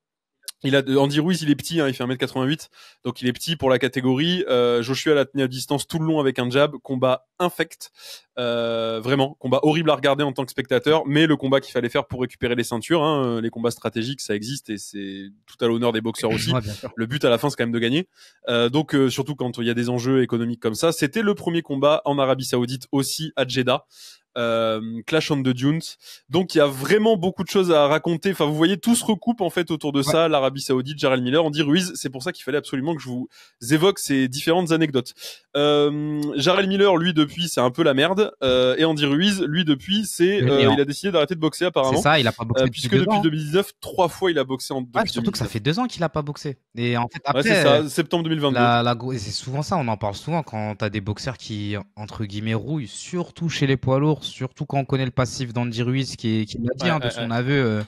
Andy Ruiz, il est petit, hein, il fait 1m88, donc il est petit pour la catégorie. Joshua l'a tenu à distance tout le long avec un jab, combat infect, vraiment, combat horrible à regarder en tant que spectateur, mais le combat qu'il fallait faire pour récupérer les ceintures, hein, les combats stratégiques, ça existe et c'est tout à l'honneur des boxeurs aussi. Ouais, le but à la fin, c'est quand même de gagner. Donc surtout quand il y a des enjeux économiques comme ça. C'était le premier combat en Arabie Saoudite aussi à Jeddah. Clash on the Dunes. Donc il y a vraiment beaucoup de choses à raconter. Enfin, vous voyez, tout se recoupe en fait autour de ça. L'Arabie Saoudite, Jarrell Miller, Andy Ruiz. C'est pour ça qu'il fallait absolument que je vous évoque ces différentes anecdotes. Jarrell Miller, lui, depuis, c'est un peu la merde. Et Andy Ruiz, lui, depuis, il a décidé d'arrêter de boxer apparemment. C'est ça, il a pas boxé puisque depuis 2019, 3 fois il a boxé surtout 2019. Que ça fait 2 ans qu'il a pas boxé. Et en fait, après, c'est ça, septembre 2022. C'est souvent ça, on en parle souvent quand t'as des boxeurs qui, entre guillemets, rouillent, surtout chez les poids lourds. Surtout quand on connaît le passif d'Andy Ruiz qui l'a dit, de son aveu,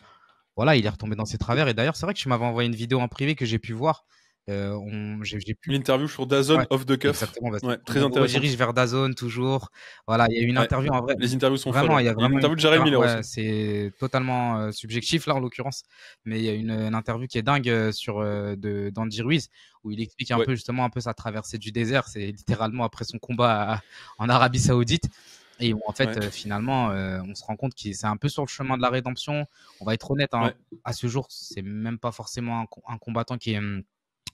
voilà, il est retombé dans ses travers. Et d'ailleurs, c'est vrai que tu m'avais envoyé une vidéo en privé que j'ai pu voir J'ai pu l'interview sur DAZN off the cuff. Exactement. Très intéressant. On dirige vers DAZN toujours. Voilà, il y a une interview en vrai. Les interviews sont vraiment. Il y a vraiment une interview de Jared Miller aussi. C'est totalement subjectif là en l'occurrence, mais il y a une interview qui est dingue sur d'Andy Ruiz où il explique un peu justement sa traversée du désert. C'est littéralement après son combat en Arabie Saoudite. Et en fait, finalement, on se rend compte que c'est un peu sur le chemin de la rédemption. On va être honnête, à ce jour, c'est même pas forcément un combattant qui est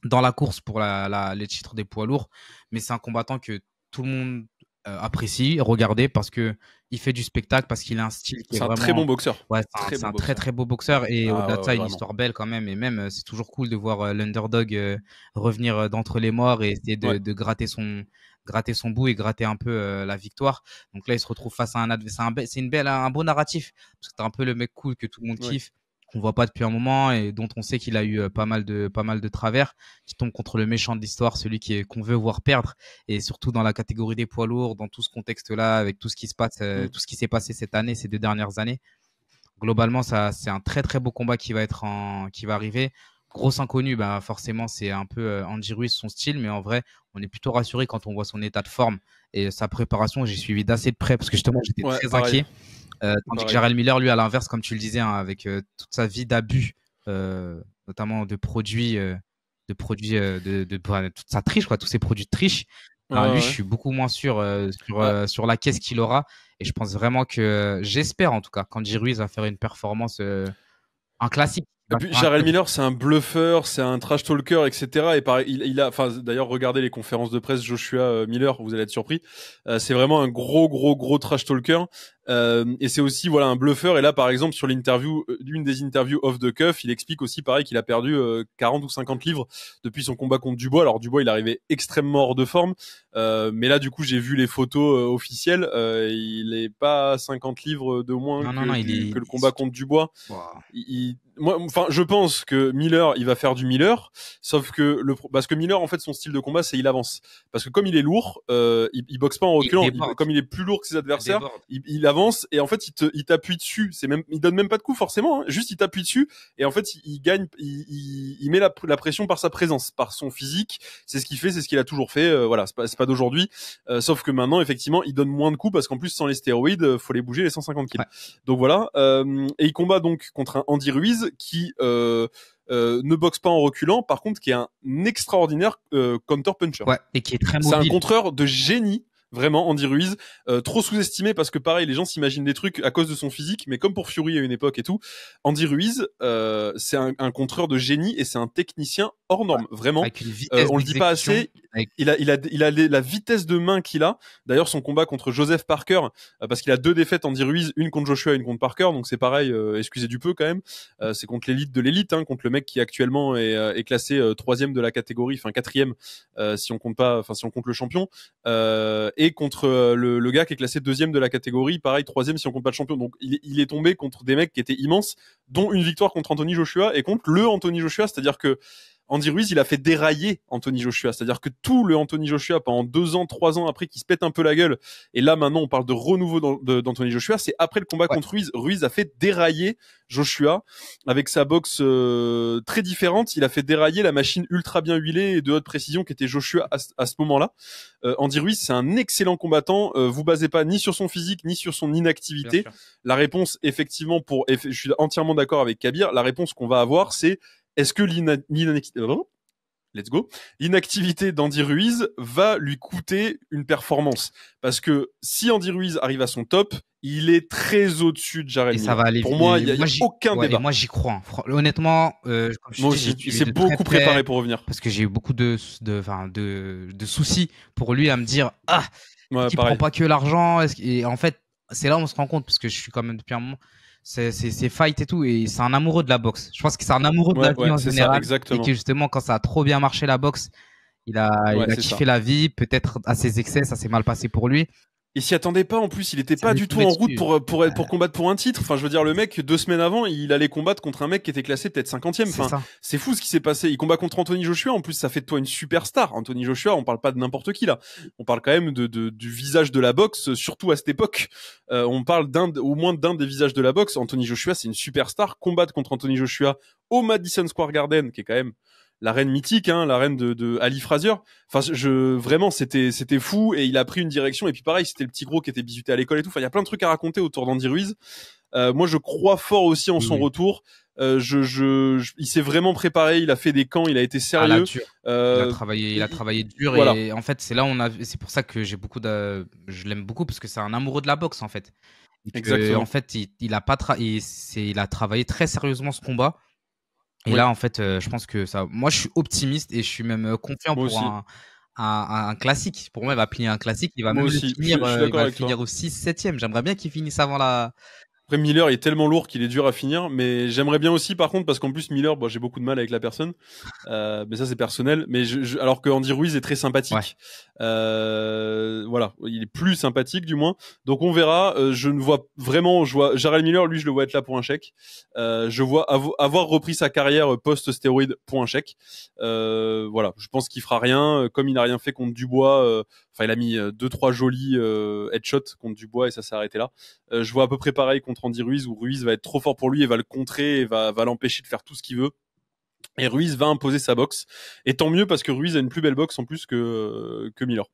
dans la course pour les titres des poids lourds, mais c'est un combattant que tout le monde apprécie, regarder parce que il fait du spectacle, parce qu'il a un style qui est vraiment... un très bon boxeur. Ouais, c'est un très très beau boxeur et au-delà de ça, une histoire belle quand même. Et même, c'est toujours cool de voir l'underdog revenir d'entre les morts et essayer de gratter son bout et gratter un peu la victoire. Donc là, il se retrouve face à un adversaire. C'est un beau narratif parce que t'as un peu le mec cool que tout le monde kiffe, qu'on voit pas depuis un moment et dont on sait qu'il a eu pas mal de travers, qui tombe contre le méchant de l'histoire, celui qu'on veut voir perdre, et surtout dans la catégorie des poids lourds, dans tout ce contexte-là, avec tout ce qui se passe, tout ce qui s'est passé cette année, ces 2 dernières années. Globalement, c'est un très très beau combat qui va arriver. Grosse inconnue, forcément, c'est un peu Andy Ruiz, son style, mais en vrai, on est plutôt rassuré quand on voit son état de forme et sa préparation. J'ai suivi d'assez de près parce que justement, j'étais très inquiet. Tandis que Jared Miller, lui, à l'inverse, comme tu le disais, avec toute sa vie d'abus, notamment de produits, toute sa triche, tous ses produits de triche. Lui, je suis beaucoup moins sûr sur la caisse qu'il aura, et je pense vraiment j'espère en tout cas qu'Andy Ruiz va faire une performance, un classique. Et puis Jared Miller, c'est un bluffeur, c'est un trash talker, etc. Et pareil, il a, d'ailleurs, regardez les conférences de presse Joshua Miller, vous allez être surpris. C'est vraiment un gros trash talker. Et c'est aussi un bluffeur. Et là, par exemple, sur l'une des interviews off the cuff, il explique aussi pareil qu'il a perdu 40 ou 50 livres depuis son combat contre Dubois. Alors Dubois, il arrivait extrêmement hors de forme, mais là, du coup, j'ai vu les photos officielles. Il est pas 50 livres de moins que le combat contre Dubois. Wow. Je pense que Miller, il va faire du Miller, sauf que parce que Miller, en fait, son style de combat, c'est il avance. Parce que comme il est lourd, il boxe pas en reculant. Comme il est plus lourd que ses adversaires, il avance et en fait, il t'appuie dessus. Il donne même pas de coup forcément. Juste, il t'appuie dessus et en fait, il gagne. Il met la pression par sa présence, par son physique. C'est ce qu'il fait, c'est ce qu'il a toujours fait. C'est pas d'aujourd'hui. Sauf que maintenant, effectivement, il donne moins de coups parce qu'en plus, sans les stéroïdes, faut les bouger les 150 kilos. Donc voilà. Et il combat donc contre un Andy Ruiz qui ne boxe pas en reculant, par contre qui est un extraordinaire counter-puncher. Et qui est très mobile. C'est un contreur de génie. Vraiment, Andy Ruiz, trop sous-estimé parce que pareil, les gens s'imaginent des trucs à cause de son physique, mais comme pour Fury à une époque et tout, Andy Ruiz, c'est un contreur de génie et c'est un technicien hors norme, vraiment. On le dit pas assez. Il a la vitesse de main qu'il a. D'ailleurs, son combat contre Joseph Parker, parce qu'il a 2 défaites, Andy Ruiz, une contre Joshua, une contre Parker, donc c'est pareil. Excusez du peu quand même. C'est contre l'élite de l'élite, contre le mec qui actuellement est classé 3e de la catégorie, 4e si on compte le champion. Et contre le gars qui est classé 2e de la catégorie, pareil 3e si on compte pas le champion. Donc il est tombé contre des mecs qui étaient immenses, dont une victoire contre Anthony Joshua et contre le Anthony Joshua, c'est-à-dire que Andy Ruiz, il a fait dérailler Anthony Joshua. C'est-à-dire que tout le Anthony Joshua, pendant 2 ans, 3 ans après qu'il se pète un peu la gueule, et là maintenant on parle de renouveau d'Anthony Joshua, c'est après le combat contre Ruiz. Ruiz a fait dérailler Joshua avec sa boxe très différente. Il a fait dérailler la machine ultra bien huilée et de haute précision qui était Joshua à ce moment-là. Andy Ruiz, c'est un excellent combattant. Vous basez pas ni sur son physique ni sur son inactivité. La réponse, effectivement, je suis entièrement d'accord avec Kabir. La réponse qu'on va avoir, c'est est-ce que l'inactivité d'Andy Ruiz va lui coûter une performance? Parce que si Andy Ruiz arrive à son top, il est très au-dessus de Jared Miller. Ça va aller pour moi, il y a aucun débat. Et moi, j'y crois. Honnêtement, comme moi aussi, il s'est beaucoup préparé pour revenir. Parce que j'ai eu beaucoup de soucis pour lui à me dire il prend pas que l'argent. Et en fait, c'est là où on se rend compte, parce que je suis quand même depuis un moment. C'est fight et tout, et c'est un amoureux de la boxe. Je pense que c'est un amoureux de la vie en général, et que justement quand ça a trop bien marché la boxe, il a kiffé la vie, peut-être à ses excès, ça s'est mal passé pour lui. Il s'y attendait pas en plus, il était pas du tout en route pour combattre pour un titre. Enfin, je veux dire, le mec 2 semaines avant, il allait combattre contre un mec qui était classé peut-être 50e. Enfin, c'est fou ce qui s'est passé. Il combat contre Anthony Joshua, en plus ça fait de toi une superstar. Anthony Joshua, on parle pas de n'importe qui là. On parle quand même du visage de la boxe, surtout à cette époque. On parle au moins d'un des visages de la boxe. Anthony Joshua, c'est une superstar. Combattre contre Anthony Joshua au Madison Square Garden, qui est quand même l'arène mythique, hein, l'arène de Ali Frazier. Enfin, vraiment, c'était fou, et il a pris une direction. Et puis pareil, c'était le petit gros qui était bisuté à l'école et tout. Enfin, il y a plein de trucs à raconter autour d'Andy Ruiz. Moi, je crois fort aussi en son retour. Il s'est vraiment préparé. Il a fait des camps. Il a été sérieux. Il a travaillé dur. Voilà. Et en fait, c'est là où c'est pour ça que je l'aime beaucoup, parce que c'est un amoureux de la boxe, en fait. Exactement. En fait, il a travaillé très sérieusement ce combat. Et là, en fait, je pense que ça. Moi, je suis optimiste et je suis même confiant pour un classique. Pour moi, il va plier un classique. Il va même finir au 6-7e. J'aimerais bien qu'il finisse avant la. Après, Miller, il est tellement lourd qu'il est dur à finir, mais j'aimerais bien aussi, par contre, parce qu'en plus, Miller, j'ai beaucoup de mal avec la personne, mais ça, c'est personnel, mais alors que Andy Ruiz est très sympathique. Voilà, il est plus sympathique, du moins. Donc, on verra. Je vois Jarrell Miller, lui, je le vois être là pour un chèque. Je vois avoir repris sa carrière post-stéroïde pour un chèque. Voilà, je pense qu'il fera rien. Comme il n'a rien fait contre Dubois, il a mis 2-3 jolis headshots contre Dubois et ça s'est arrêté là. Je vois à peu près pareil contre Andy Ruiz, où Ruiz va être trop fort pour lui et va le contrer et va l'empêcher de faire tout ce qu'il veut. Et Ruiz va imposer sa boxe. Et tant mieux, parce que Ruiz a une plus belle boxe en plus que Miller.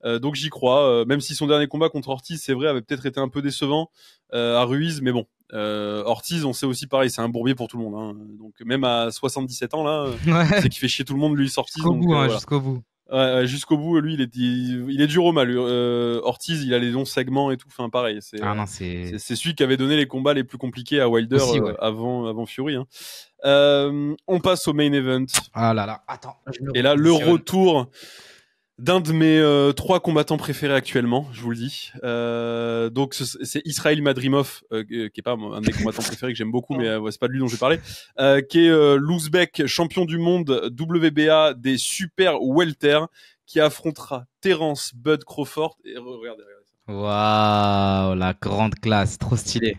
Donc j'y crois. Même si son dernier combat contre Ortiz, c'est vrai, avait peut-être été un peu décevant à Ruiz, mais bon. Ortiz, on sait aussi pareil, c'est un bourbier pour tout le monde. Hein. Donc même à 77 ans là, c'est qu'il fait chier tout le monde, lui, Ortiz. Jusqu'au bout. Ouais, jusqu'au bout, lui, il est dur au mal. Ortiz, il a les longs segments et tout. Enfin, pareil. C'est celui qui avait donné les combats les plus compliqués à Wilder aussi, avant Fury. Hein. On passe au main event. Ah là là, attends. Et là, le retour d'un de mes 3 combattants préférés actuellement, je vous le dis. Donc c'est Israil Madrimov, qui est pas un des combattants préférés, que j'aime beaucoup, mais c'est pas de lui dont je vais parler, qui est l'Ouzbek, champion du monde WBA des super welter, qui affrontera Terence Bud Crawford. Et regardez ça. Waouh, la grande classe, trop stylé.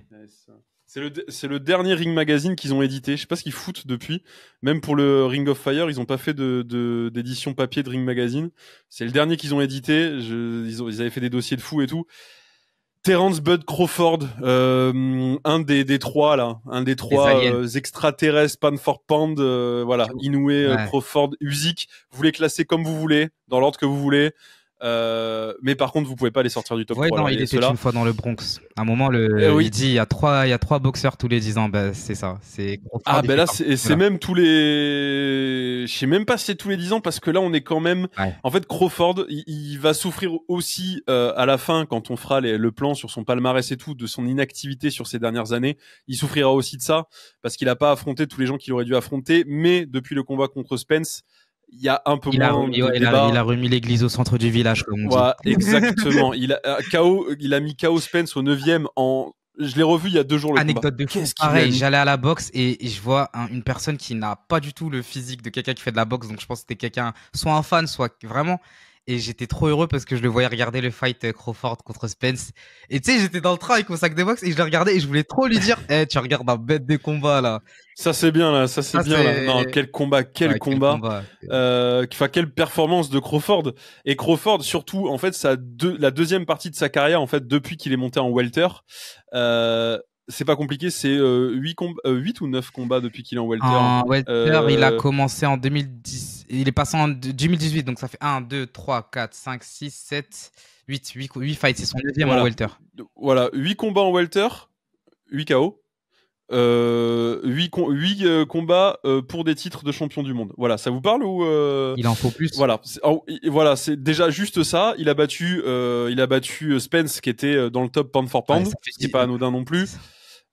C'est le dernier Ring Magazine qu'ils ont édité. Je sais pas ce qu'ils foutent depuis. Même pour le Ring of Fire, ils ont pas fait d'édition papier de Ring Magazine. C'est le dernier qu'ils ont édité. Ils avaient fait des dossiers de fous et tout. Terence Bud Crawford, un des trois là, un des trois extraterrestres, pound for pound, voilà, Inoue, Crawford, Usyk. Vous les classez comme vous voulez, dans l'ordre que vous voulez. Mais par contre, vous pouvez pas les sortir du top 3. Non, il était une fois dans le Bronx. À un moment, il dit il y a trois boxeurs tous les 10 ans. Bah, c'est ça. C'est là, c'est même tous les. Je sais même pas si c'est tous les 10 ans, parce que là, on est quand même. Ouais. En fait, Crawford, il va souffrir aussi à la fin, quand on fera le plan sur son palmarès et tout, de son inactivité sur ces dernières années. Il souffrira aussi de ça, parce qu'il a pas affronté tous les gens qu'il aurait dû affronter. Mais depuis le combat contre Spence, il y a un peu moins de débat. Il a remis l'église au centre du village, comme on dit. Exactement. Il a mis KO Spence au 9e je l'ai revu il y a 2 jours, le anecdote combat. De fou. Pareil, j'allais à la boxe et je vois une personne qui n'a pas du tout le physique de quelqu'un qui fait de la boxe, donc je pense que c'était quelqu'un, soit un fan, soit vraiment. Et j'étais trop heureux parce que je le voyais regarder le fight Crawford contre Spence. Et tu sais, j'étais dans le train avec mon sac de boxe et je le regardais et je voulais trop lui dire, tu regardes un bête des combats là. Ça c'est bien là, là. Non, quel combat. Quelle performance de Crawford. Et Crawford, surtout, en fait, la deuxième partie de sa carrière, en fait, depuis qu'il est monté en welter, c'est pas compliqué, c'est 8 ou 9 combats depuis qu'il est en welter. En welter, il a commencé en 2010. Il est passé en 2018, donc ça fait 1, 2, 3, 4, 5, 6, 7, 8 fights. C'est son 9e en welter. Voilà, 8 combats en welter, 8 KO. 8 combats pour des titres de champion du monde. Voilà, ça vous parle ou Il en faut plus. Voilà, c'est déjà juste ça. Il a battu Spence, qui était dans le top pound for pound, ce qui est pas anodin non plus.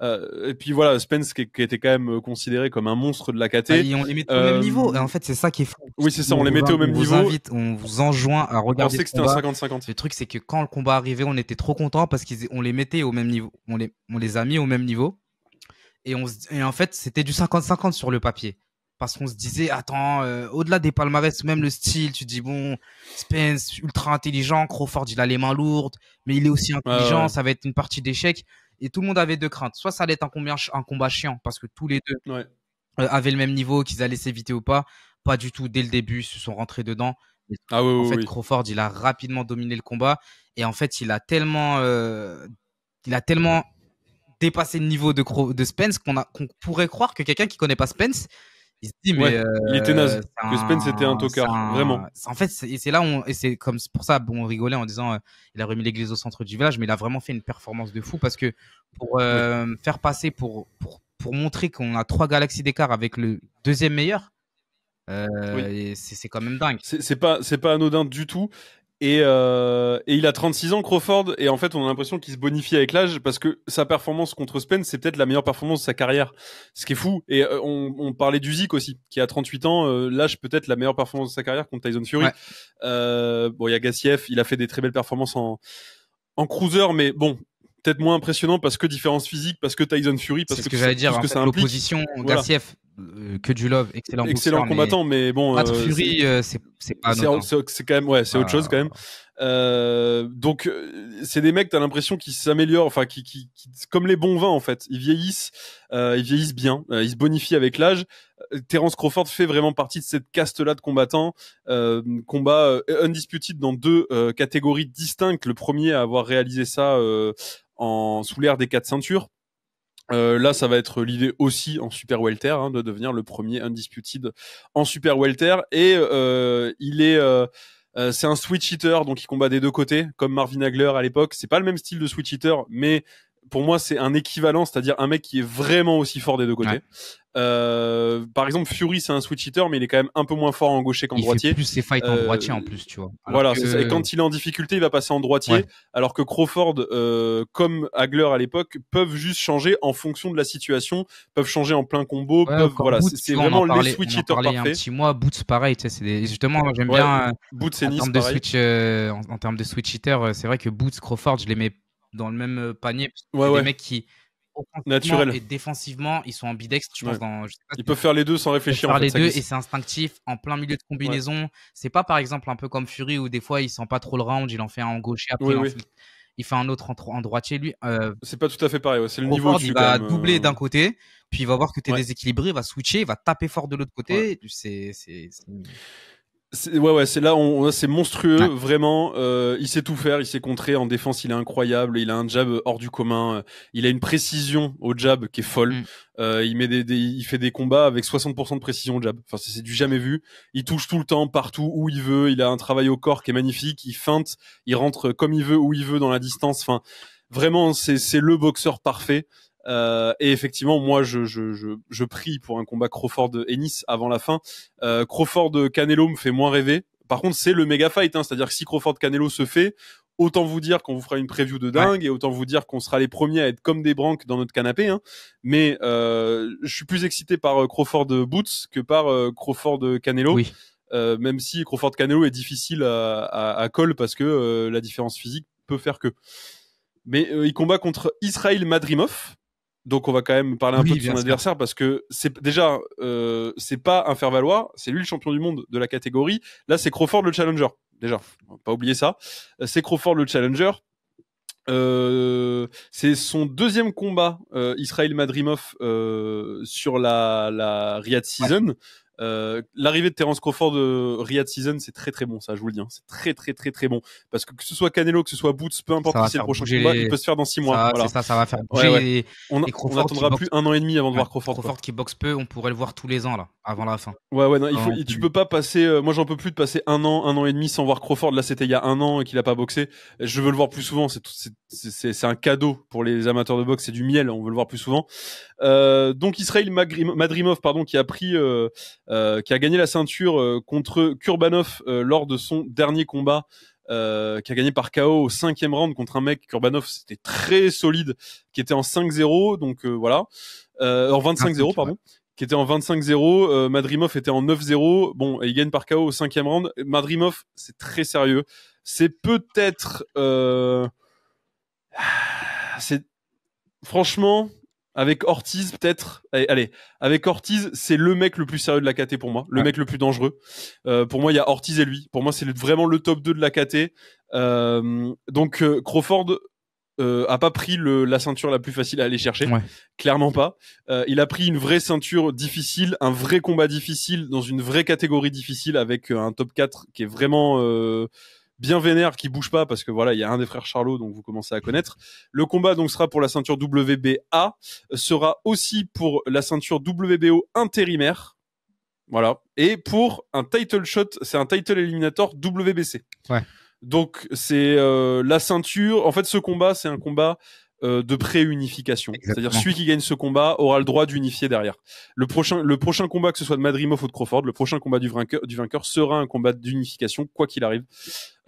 Et puis voilà, Spence qui était quand même considéré comme un monstre de la KT. On les mettait au même niveau. Et en fait, c'est ça qui est fou. Oui, c'est ça, on les mettait au même niveau. On vous enjoint à regarder. On sait que c'était un 50-50. Le truc, c'est que quand le combat arrivait, on était trop contents parce qu'on les mettait au même niveau. On les a mis au même niveau. Et en fait, c'était du 50-50 sur le papier. Parce qu'on se disait, attends, au-delà des palmarès, même le style, tu dis, bon, Spence, ultra intelligent, Crawford, il a les mains lourdes, mais il est aussi intelligent, ça va être une partie d'échec. Et tout le monde avait 2 craintes. Soit ça allait être un combat chiant, parce que tous les deux avaient le même niveau, qu'ils allaient s'éviter ou pas. Pas du tout, dès le début, ils se sont rentrés dedans. Crawford, il a rapidement dominé le combat. Et en fait, il a tellement dépassé le niveau de Spence qu'on pourrait croire que quelqu'un qui connaît pas Spence, Il se dit, mais il était naze. Que Spence était un tocard, vraiment. En fait, c'est là où et c'est comme pour ça, bon, on rigolait en disant il a remis l'église au centre du village, mais il a vraiment fait une performance de fou parce que pour faire passer pour montrer qu'on a 3 galaxies d'écart avec le deuxième meilleur, c'est quand même dingue. C'est pas anodin du tout. Et il a 36 ans, Crawford, et en fait on a l'impression qu'il se bonifie avec l'âge parce que sa performance contre Spence c'est peut-être la meilleure performance de sa carrière, ce qui est fou. Et on parlait d'Usyk aussi, qui a 38 ans, l'âge peut-être la meilleure performance de sa carrière contre Tyson Fury. Bon, il y a Gassiev, il a fait des très belles performances en cruiser, mais bon, peut-être moins impressionnant parce que différence physique, parce que Tyson Fury, parce que j'allais dire, en fait, l'opposition Gassiev, que du love, excellent combattant, mais bon, Fury, c'est pas anodin. C'est quand même, c'est autre chose quand même. Donc c'est des mecs, t'as l'impression qu'ils s'améliorent, enfin qui comme les bons vins en fait, ils vieillissent bien, ils se bonifient avec l'âge. Terence Crawford fait vraiment partie de cette caste-là de combattants, combat undisputed dans 2 catégories distinctes. Le premier à avoir réalisé ça sous l'ère des 4 ceintures. Là, ça va être l'idée aussi en super welter, hein, de devenir le premier undisputed en super welter. Et il est, c'est un switch hitter, donc il combat des 2 côtés, comme Marvin Hagler à l'époque. C'est pas le même style de switch hitter, mais pour moi, c'est un équivalent, c'est-à-dire un mec qui est vraiment aussi fort des 2 côtés. Par exemple, Fury, c'est un switch hitter, mais il est quand même un peu moins fort en gaucher qu'en droitier. Il fait plus ses fights en droitier en plus, tu vois. Voilà, c'est ça. Et quand il est en difficulté, il va passer en droitier, alors que Crawford, comme Hagler à l'époque, peuvent juste changer en fonction de la situation, peuvent changer en plein combo, voilà, c'est vraiment les switch hitters parfaits. Il y a un petit mois, Boots, pareil, tu sais, justement, j'aime bien Boots en termes de switch, en termes de switch hitter, c'est vrai que Boots, Crawford, je les mets dans le même panier. C'est des mecs qui, naturel et défensivement, ils sont ambidextres, je pense. Ils peuvent faire les deux sans réfléchir. Ils peuvent faire les deux et c'est instinctif en plein milieu de combinaison. C'est pas par exemple un peu comme Fury où des fois il sent pas trop le round, il en fait un en gaucher, après il fait un autre en droitier. Lui, c'est pas tout à fait pareil. C'est le Crawford, niveau. Il va doubler d'un côté, puis il va voir que t'es déséquilibré, il va switcher, il va taper fort de l'autre côté. C'est là, c'est monstrueux, vraiment. Il sait tout faire, il sait contrer en défense, il est incroyable, il a un jab hors du commun, il a une précision au jab qui est folle. Il fait des combats avec 60% de précision au jab. Enfin, c'est du jamais vu. Il touche tout le temps, partout, où il veut. Il a un travail au corps qui est magnifique. Il feinte, il rentre comme il veut, où il veut dans la distance. Enfin, vraiment, c'est le boxeur parfait. Et effectivement, moi, je prie pour un combat Crawford-Ennis avant la fin. Crawford-Canelo me fait moins rêver. Par contre, c'est le méga fight, hein, c'est-à-dire que si Crawford-Canelo se fait, autant vous dire qu'on vous fera une preview de dingue et autant vous dire qu'on sera les premiers à être comme des branques dans notre canapé. Hein. Mais je suis plus excité par Crawford-Boots que par Crawford-Canelo. Oui. Même si Crawford-Canelo est difficile à call parce que la différence physique peut faire que. Mais il combat contre Israil Madrimov. Donc on va quand même parler un peu de son adversaire parce que c'est déjà c'est pas un faire-valoir, c'est lui le champion du monde de la catégorie. Là c'est Crawford le challenger. Déjà, on va pas oublier ça. C'est Crawford le challenger. C'est son 2e combat Israil Madrimov sur la Riyadh Season. L'arrivée de Terence Crawford de Riyadh Season, c'est très très bon, ça je vous le dis, hein. C'est très très très très bon parce que ce soit Canelo, que ce soit Boots, peu importe qui c'est le prochain combat, il peut se faire dans 6 mois. Voilà. Ça va faire bouger. On attendra plus 1 an et demi avant de voir Crawford. Crawford qui boxe peu, on pourrait le voir tous les ans là, avant la fin. Non, tu peux pas passer. Moi, j'en peux plus de passer 1 an et demi sans voir Crawford. Là, c'était il y a 1 an et qu'il a pas boxé. Je veux le voir plus souvent. C'est un cadeau pour les amateurs de boxe. C'est du miel. On veut le voir plus souvent. Donc Israil Madrimov, qui a gagné la ceinture contre Kurbanov lors de son dernier combat, qui a gagné par KO au 5e round contre un mec, Kurbanov, c'était très solide, qui était en 5-0, donc voilà, en 25-0 pardon, qui était en 25-0, Madrimov était en 9-0, bon, et il gagne par KO au 5e round. Madrimov, c'est très sérieux, c'est peut-être, c'est franchement. Avec Ortiz, peut-être. Allez, avec Ortiz, c'est le mec le plus sérieux de la KT pour moi, le mec le plus dangereux. Pour moi, il y a Ortiz et lui. Pour moi, c'est vraiment le top 2 de la KT. Donc Crawford a pas pris la ceinture la plus facile à aller chercher, clairement pas. Il a pris une vraie ceinture difficile, un vrai combat difficile dans une vraie catégorie difficile avec un top 4 qui est vraiment bien vénère, qui bouge pas parce que voilà, il y a un des frères Charlot, donc vous commencez à connaître. Le combat donc sera pour la ceinture WBA, sera aussi pour la ceinture WBO intérimaire. Voilà. Et pour un title shot, c'est un title eliminator WBC. Ouais. Donc c'est la ceinture. En fait, ce combat, c'est un combat de pré-unification. C'est-à-dire celui qui gagne ce combat aura le droit d'unifier derrière. Le prochain combat, que ce soit de Madrimov ou de Crawford, le prochain combat du vainqueur sera un combat d'unification, quoi qu'il arrive.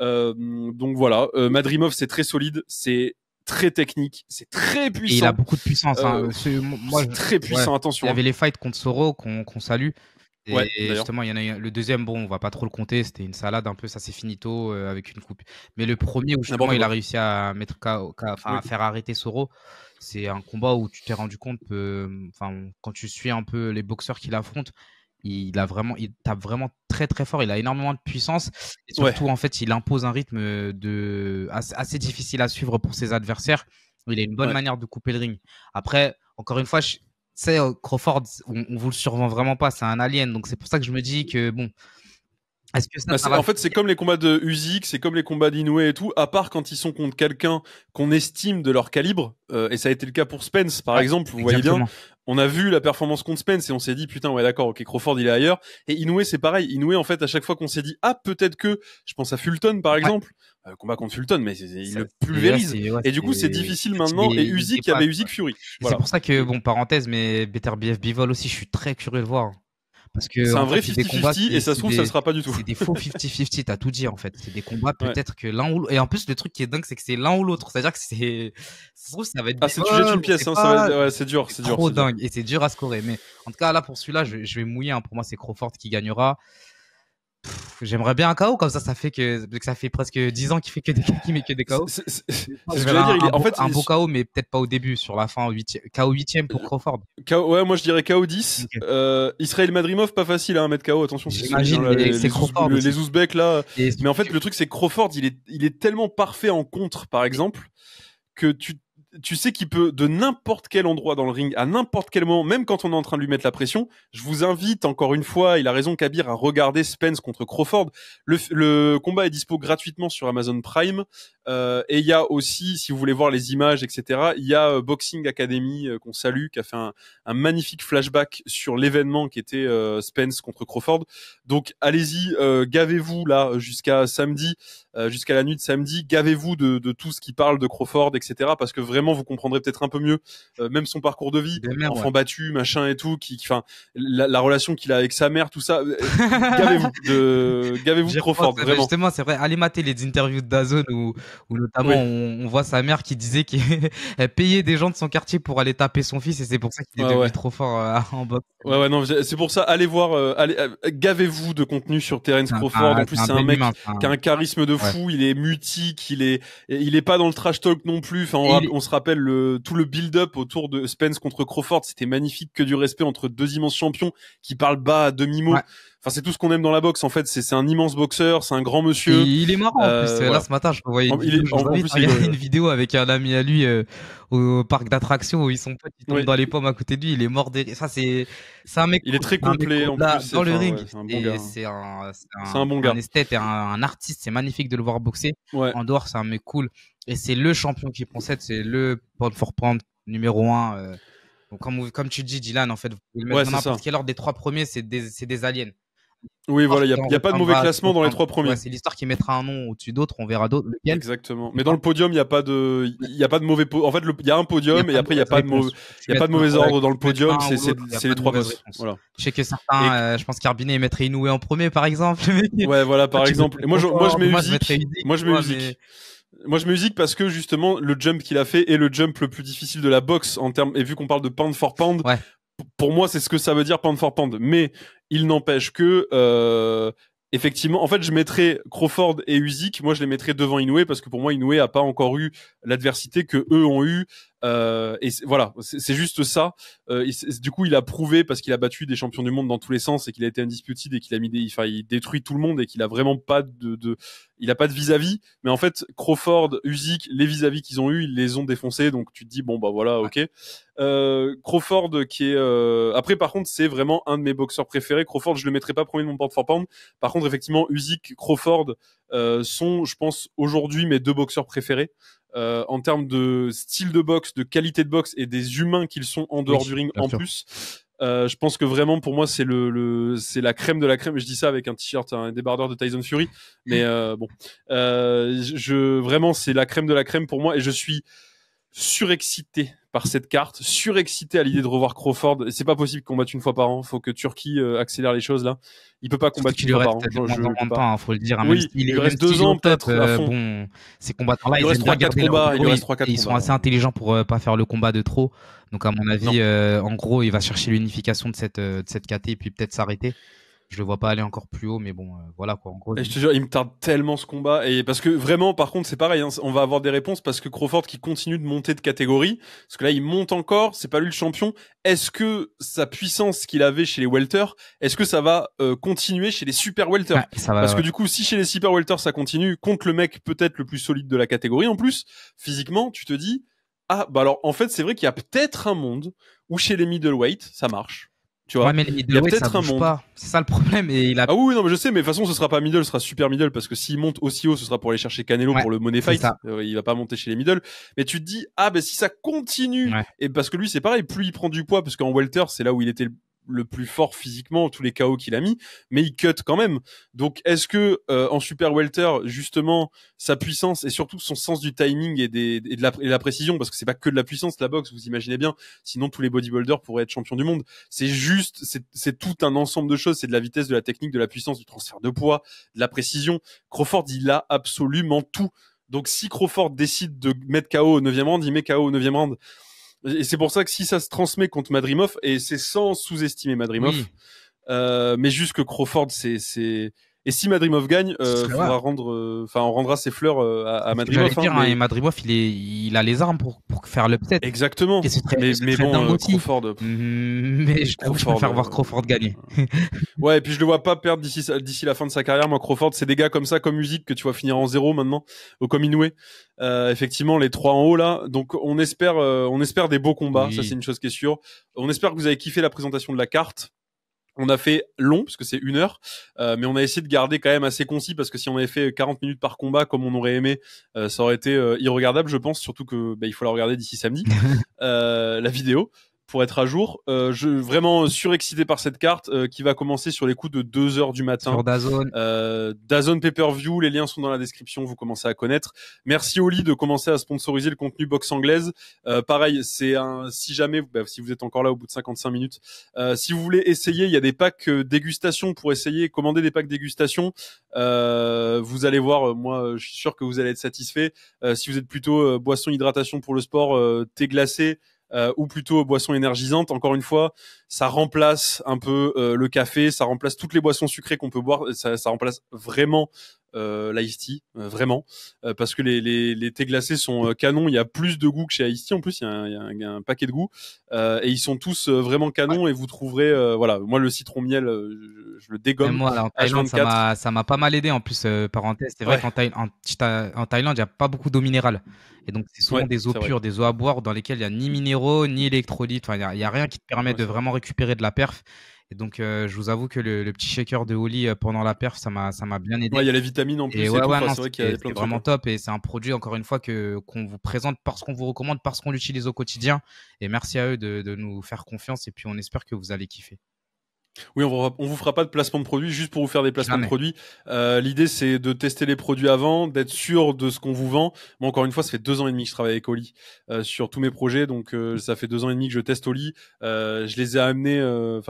Donc voilà, Madrimov, c'est très solide, c'est très technique, c'est très puissant. Et il a beaucoup de puissance. C'est très puissant, attention. Il y avait les fights contre Soro qu'on salue. Et justement, il y en a eu le deuxième, bon, on va pas trop le compter, c'était une salade un peu, ça c'est finito avec une coupe. Mais le premier où justement il a réussi à mettre à faire arrêter Soro, c'est un combat où tu t'es rendu compte que, quand tu suis un peu les boxeurs qu'il affronte, il tape vraiment très très fort, il a énormément de puissance et surtout en fait il impose un rythme assez difficile à suivre pour ses adversaires. Il a une bonne manière de couper le ring. Après, encore une fois, Crawford, on vous le survend vraiment pas, c'est un alien, donc c'est pour ça que je me dis que bon. Est-ce que en fait, c'est comme les combats de Usyk, c'est comme les combats d'Inoue et tout, à part quand ils sont contre quelqu'un qu'on estime de leur calibre, et ça a été le cas pour Spence, par exemple, vous voyez bien. On a vu la performance contre Spence et on s'est dit, putain, ouais, d'accord, ok, Crawford, il est ailleurs. Et Inoue, c'est pareil. Inoue, en fait, à chaque fois qu'on s'est dit, peut-être que, je pense à Fulton, par exemple, combat contre Fulton, mais il le pulvérise. Et du coup, c'est difficile maintenant. Et Usyk, il y avait Usyk Fury. Voilà. C'est pour ça que, bon, parenthèse, mais Beterbiev Bivol aussi, je suis très curieux de voir. Parce que c'est un vrai 50-50 et ça se trouve ça sera pas du tout. C'est des faux 50-50, t'as tout dit en fait. C'est des combats peut-être que l'un ou l'autre. Et en plus le truc qui est dingue c'est que c'est l'un ou l'autre. C'est-à-dire que ça se trouve ça va être. C'est tu jettes une pièce, c'est dur, c'est trop dingue et c'est dur à scorer. Mais en tout cas là pour celui-là je vais mouiller. Pour moi c'est Crawford qui gagnera. J'aimerais bien un KO comme ça fait que ça fait presque 10 ans qu'il fait que des KO. Un beau KO mais peut-être pas au début, sur la fin, KO 8ème pour Crawford. Ouais, moi je dirais KO 10. Okay. Israël Madrimov, pas facile à mettre KO, attention. J'imagine, c'est Crawford. Les Ouzbeks là. Mais en fait le truc c'est que Crawford il est tellement parfait en contre par exemple que tu sais qu'il peut, de n'importe quel endroit dans le ring, à n'importe quel moment, même quand on est en train de lui mettre la pression, je vous invite, encore une fois, il a raison Kabir, à regarder Spence contre Crawford. Le combat est dispo gratuitement sur Amazon Prime. Et il y a aussi, si vous voulez voir les images, etc., il y a Boxing Academy, qu'on salue, qui a fait un magnifique flashback sur l'événement qui était Spence contre Crawford. Donc, allez-y, gavez-vous là, jusqu'à samedi, jusqu'à la nuit de samedi, gavez-vous de tout ce qui parle de Crawford, etc., parce que vraiment, vous comprendrez peut-être un peu mieux, même son parcours de vie, enfant battu, machin et tout, la relation qu'il a avec sa mère, tout ça. Gavez-vous de Crawford, vraiment. Justement, c'est vrai, allez mater les interviews de DAZN où notamment on voit sa mère qui disait qu'elle payait des gens de son quartier pour aller taper son fils et c'est pour ça qu'il est devenu trop fort en boxe. Ouais, non, c'est pour ça, allez voir, gavez-vous de contenu sur Terence Crawford. En plus, c'est un mec qui a un charisme de fou, il est mutique, il est pas dans le trash talk non plus. Enfin, on se rappelle tout le build-up autour de Spence contre Crawford, c'était magnifique, que du respect entre deux immenses champions qui parlent bas à demi-mot. Ouais. Enfin, c'est tout ce qu'on aime dans la boxe, en fait. C'est un immense boxeur, c'est un grand monsieur. Et il est marrant, en plus. Là, ce matin, je voyais une vidéo avec un ami à lui, au parc d'attractions où ils sont potes, ils tombent dans les pommes à côté de lui, il est mort ça, c'est un mec. Il est très complet, en plus. Dans le ring. C'est un bon gars. C'est un bon gars. Un esthète et un artiste, c'est magnifique de le voir boxer. Ouais. En dehors, c'est un mec cool. Et c'est le champion qui poncède, c'est le pound for pound numéro 1. Donc, comme tu dis, Dylan, en fait, vous pouvez le mettre dans n'importe quel ordre des 3 premiers, c'est des aliens. Oui, voilà, il y a pas de mauvais classement dans les 3 premiers. Ouais, c'est l'histoire qui mettra un nom au-dessus d'autres, on verra d'autres. Exactement. Mais dans le podium, il y a pas de mauvais en fait, il y a un podium et après il y a pas de mauvais ordre dans le podium, c'est les 3 boss. Voilà. Je sais que certains je pense qu'Arbiné mettrait Inoue en premier par exemple. Ouais, voilà, par exemple. Et moi je mets Usyk. Moi je mets Usyk parce que justement le jump qu'il a fait est le jump le plus difficile de la boxe en termes, et vu qu'on parle de pound for pound, pour moi c'est ce que ça veut dire pound for pound, mais il n'empêche que effectivement, en fait, je mettrais Crawford et Usyk. Moi, je les mettrais devant Inoue parce que pour moi, Inoue a pas encore eu l'adversité que eux ont eu. Et voilà, c'est juste ça. Du coup, il a prouvé parce qu'il a battu des champions du monde dans tous les sens et qu'il a été undisputed et qu'il a il détruit tout le monde et qu'il a vraiment pas il a pas de vis-à-vis. Mais en fait, Crawford, Usyk, les vis-à-vis qu'ils ont eu, ils les ont défoncés. Donc tu te dis bon bah voilà, ok. Crawford qui est après par contre c'est vraiment un de mes boxeurs préférés. Crawford je le mettrai pas premier de mon pound for pound. Par contre effectivement Usyk, Crawford sont je pense aujourd'hui mes 2 boxeurs préférés en termes de style de boxe, de qualité de boxe et des humains qu'ils sont en dehors du ring en plus. Je pense que vraiment pour moi c'est c'est la crème de la crème. Je dis ça avec un t-shirt, un débardeur de Tyson Fury, mais bon, vraiment c'est la crème de la crème pour moi et je suis surexcité par cette carte, surexcité à l'idée de revoir Crawford. C'est pas possible qu'il combatte une fois par an. Faut que Turquie accélère les choses là. Il peut pas combattre une fois par an. Je pas, faut le dire. Oui, il lui reste 2 ans peut-être à fond. Bon, ces combattants-là, il lui reste 3-4 combats. Ils sont assez intelligents pour pas faire le combat de trop. Donc à mon avis, en gros, il va chercher l'unification de cette KT et puis peut-être s'arrêter. Je le vois pas aller encore plus haut, mais bon, voilà quoi. En gros, et je te jure, il me tarde tellement ce combat. Et parce que vraiment, par contre, c'est pareil, hein, on va avoir des réponses parce que Crawford qui continue de monter de catégorie, parce que là, il monte encore, c'est pas lui le champion. Est-ce que sa puissance qu'il avait chez les welter, est-ce que ça va continuer chez les super welter? Parce que du coup, si chez les super welter ça continue, contre le mec peut-être le plus solide de la catégorie en plus, physiquement, tu te dis, ah, bah alors en fait, c'est vrai qu'il y a peut-être un monde où chez les middleweight, ça marche. Tu vois, mais il y a peut-être un monde. C'est ça le problème. Et Ah oui, non, mais je sais, mais de toute façon, ce sera pas middle, ce sera super middle, parce que s'il monte aussi haut, ce sera pour aller chercher Canelo pour le money fight. Il va pas monter chez les middle. Mais tu te dis, ah, ben si ça continue, et parce que lui, c'est pareil, plus il prend du poids, parce qu'en welter, c'est là où il était le plus fort physiquement, tous les KO qu'il a mis, mais il cut quand même. Donc, est-ce que en super welter, justement, sa puissance et surtout son sens du timing et de la précision, parce que c'est pas que de la puissance la boxe, vous imaginez bien, sinon tous les bodybuilders pourraient être champions du monde. C'est juste, c'est tout un ensemble de choses, c'est de la vitesse, de la technique, de la puissance, du transfert de poids, de la précision. Crawford, il a absolument tout. Donc, si Crawford décide de mettre KO au 9e round, il met KO au 9e round. Et c'est pour ça que si ça se transmet contre Madrimov, et c'est sans sous-estimer Madrimov, mais juste que Crawford, et si Madrimov gagne, faudra rendre, on rendra ses fleurs à Madrimov. Et Madrimov, il a les armes pour faire l'upset. Exactement. Et mais bon, Crawford. Mais je préfère voir Crawford gagner. Ouais, et puis je le vois pas perdre d'ici la fin de sa carrière. Moi, Crawford, c'est des gars comme ça, comme musique, que tu vois finir en 0 maintenant, ou comme Inoue. Effectivement, les 3 en haut là. Donc, on espère des beaux combats. Ça, c'est une chose qui est sûre. On espère que vous avez kiffé la présentation de la carte. On a fait long, parce que c'est 1 heure, mais on a essayé de garder quand même assez concis, parce que si on avait fait 40 minutes par combat, comme on aurait aimé, ça aurait été irregardable, je pense, surtout que il faut la regarder d'ici samedi, la vidéo, pour être à jour. Vraiment surexcité par cette carte qui va commencer sur les coups de 2 heures du matin. Sur DAZN. DAZN Pay-Per-View, les liens sont dans la description, vous commencez à connaître. Merci Oli de commencer à sponsoriser le contenu boxe anglaise. Pareil, si jamais, si vous êtes encore là au bout de 55 minutes, si vous voulez essayer, il y a des packs dégustation pour essayer, commander des packs dégustation. Vous allez voir, moi je suis sûr que vous allez être satisfait. Si vous êtes plutôt boisson hydratation pour le sport, thé glacé, ou plutôt boissons énergisantes, encore une fois, ça remplace un peu le café, ça remplace toutes les boissons sucrées qu'on peut boire, ça remplace vraiment l'Ice Tea, vraiment, parce que les thés glacés sont canons, il y a plus de goût que chez Ice Tea, en plus il y a un paquet de goût, et ils sont tous vraiment canons, et vous trouverez, voilà, moi le citron miel, je le dégomme. Moi, là, en Thaïlande, ça m'a pas mal aidé, en plus, parenthèse, c'est vrai qu'en Thaïlande, il y a pas beaucoup d'eau minérale. Et donc, c'est souvent des eaux pures, des eaux à boire dans lesquelles il n'y a ni minéraux, ni électrolytes. Enfin, il n'y a rien qui te permet de vraiment récupérer de la perf. Et donc, je vous avoue que le petit shaker de Oli pendant la perf, ça m'a bien aidé. Ouais, il y a les vitamines en plus. Et c'est vrai qu'il y a plein de vraiment top. Et c'est un produit, encore une fois, qu'on vous présente parce qu'on vous recommande, parce qu'on l'utilise au quotidien. Et merci à eux de nous faire confiance. Et puis, on espère que vous allez kiffer. Oui, on vous fera pas de placement de produits juste pour vous faire des placements de produits. L'idée, c'est de tester les produits avant, d'être sûr de ce qu'on vous vend. Moi, encore une fois, ça fait 2 ans et demi que je travaille avec Oli sur tous mes projets, donc ça fait 2 ans et demi que je teste Oli. Je les ai amenés,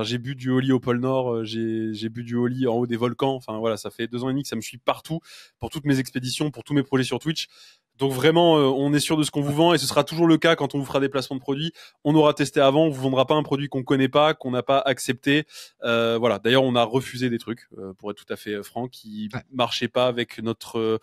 j'ai bu du Oli au pôle Nord, j'ai bu du Oli en haut des volcans. Enfin voilà, ça fait 2 ans et demi que ça me suit partout pour toutes mes expéditions, pour tous mes projets sur Twitch. Donc vraiment, on est sûr de ce qu'on vous vend, et ce sera toujours le cas quand on vous fera des placements de produits. On aura testé avant, on vous vendra pas un produit qu'on connaît pas, qu'on n'a pas accepté. Voilà. D'ailleurs, on a refusé des trucs, pour être tout à fait franc, qui marchaient pas avec notre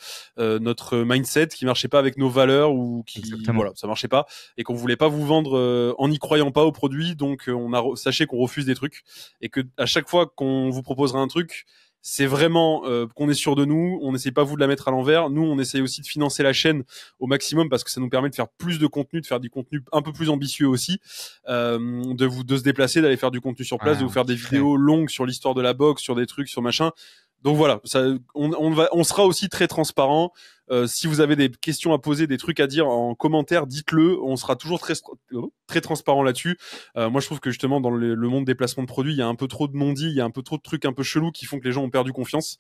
mindset, qui marchaient pas avec nos valeurs, ou voilà, ça marchait pas, et qu'on voulait pas vous vendre en n'y croyant pas au produit. Donc sachez qu'on refuse des trucs, et que à chaque fois qu'on vous proposera un truc, c'est vraiment qu'on est sûr de nous, on n'essaye pas vous de la mettre à l'envers. Nous, on essaye aussi de financer la chaîne au maximum, parce que ça nous permet de faire plus de contenu, de faire du contenu un peu plus ambitieux aussi, de se déplacer, d'aller faire du contenu sur place, de vous faire des vidéos longues sur l'histoire de la boxe, sur des trucs, sur machin. Donc voilà, on sera aussi très transparent. Si vous avez des questions à poser, des trucs à dire en commentaire, dites-le. On sera toujours très transparent là-dessus. Moi, je trouve que justement dans le monde des placements de produits, il y a un peu trop de non-dits, il y a un peu trop de trucs un peu chelous qui font que les gens ont perdu confiance.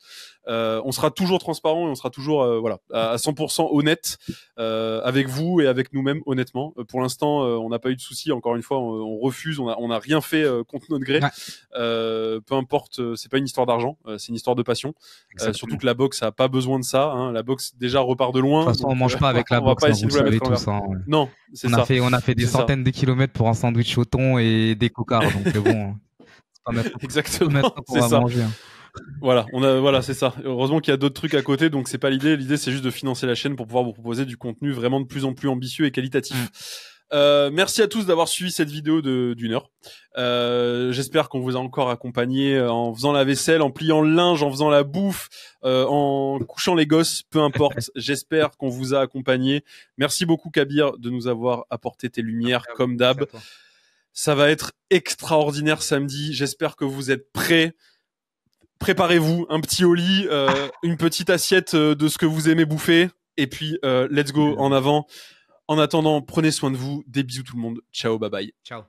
On sera toujours transparent et on sera toujours voilà à 100% honnête avec vous et avec nous-mêmes honnêtement. Pour l'instant, on n'a pas eu de soucis. Encore une fois, on refuse, on a rien fait contre notre gré. Ouais. Peu importe, c'est pas une histoire d'argent, c'est une histoire de passion. Surtout que la boxe a pas besoin de ça. Hein. La boxe déjà repart de loin. De toute façon, on mange pas avec la boxe. On va pas essayer de vous la mettre tout ça. Ouais. Non, c'est ça. On a fait des centaines de kilomètres pour un sandwich au thon et des cocards. Donc bon, c'est pas maintenant. Exactement. C'est ça. Manger, hein. Voilà, c'est ça. Heureusement qu'il y a d'autres trucs à côté, donc c'est pas l'idée. L'idée, c'est juste de financer la chaîne pour pouvoir vous proposer du contenu vraiment de plus en plus ambitieux et qualitatif. Merci à tous d'avoir suivi cette vidéo d'une heure. J'espère qu'on vous a encore accompagné en faisant la vaisselle, en pliant le linge, en faisant la bouffe, en couchant les gosses, peu importe. J'espère qu'on vous a accompagné. Merci beaucoup Kabir de nous avoir apporté tes lumières comme d'hab. Ça va être extraordinaire samedi. J'espère que vous êtes prêts. Préparez-vous un petit oli, une petite assiette de ce que vous aimez bouffer, et puis let's go en avant. En attendant, prenez soin de vous. Des bisous tout le monde. Ciao, bye bye. Ciao.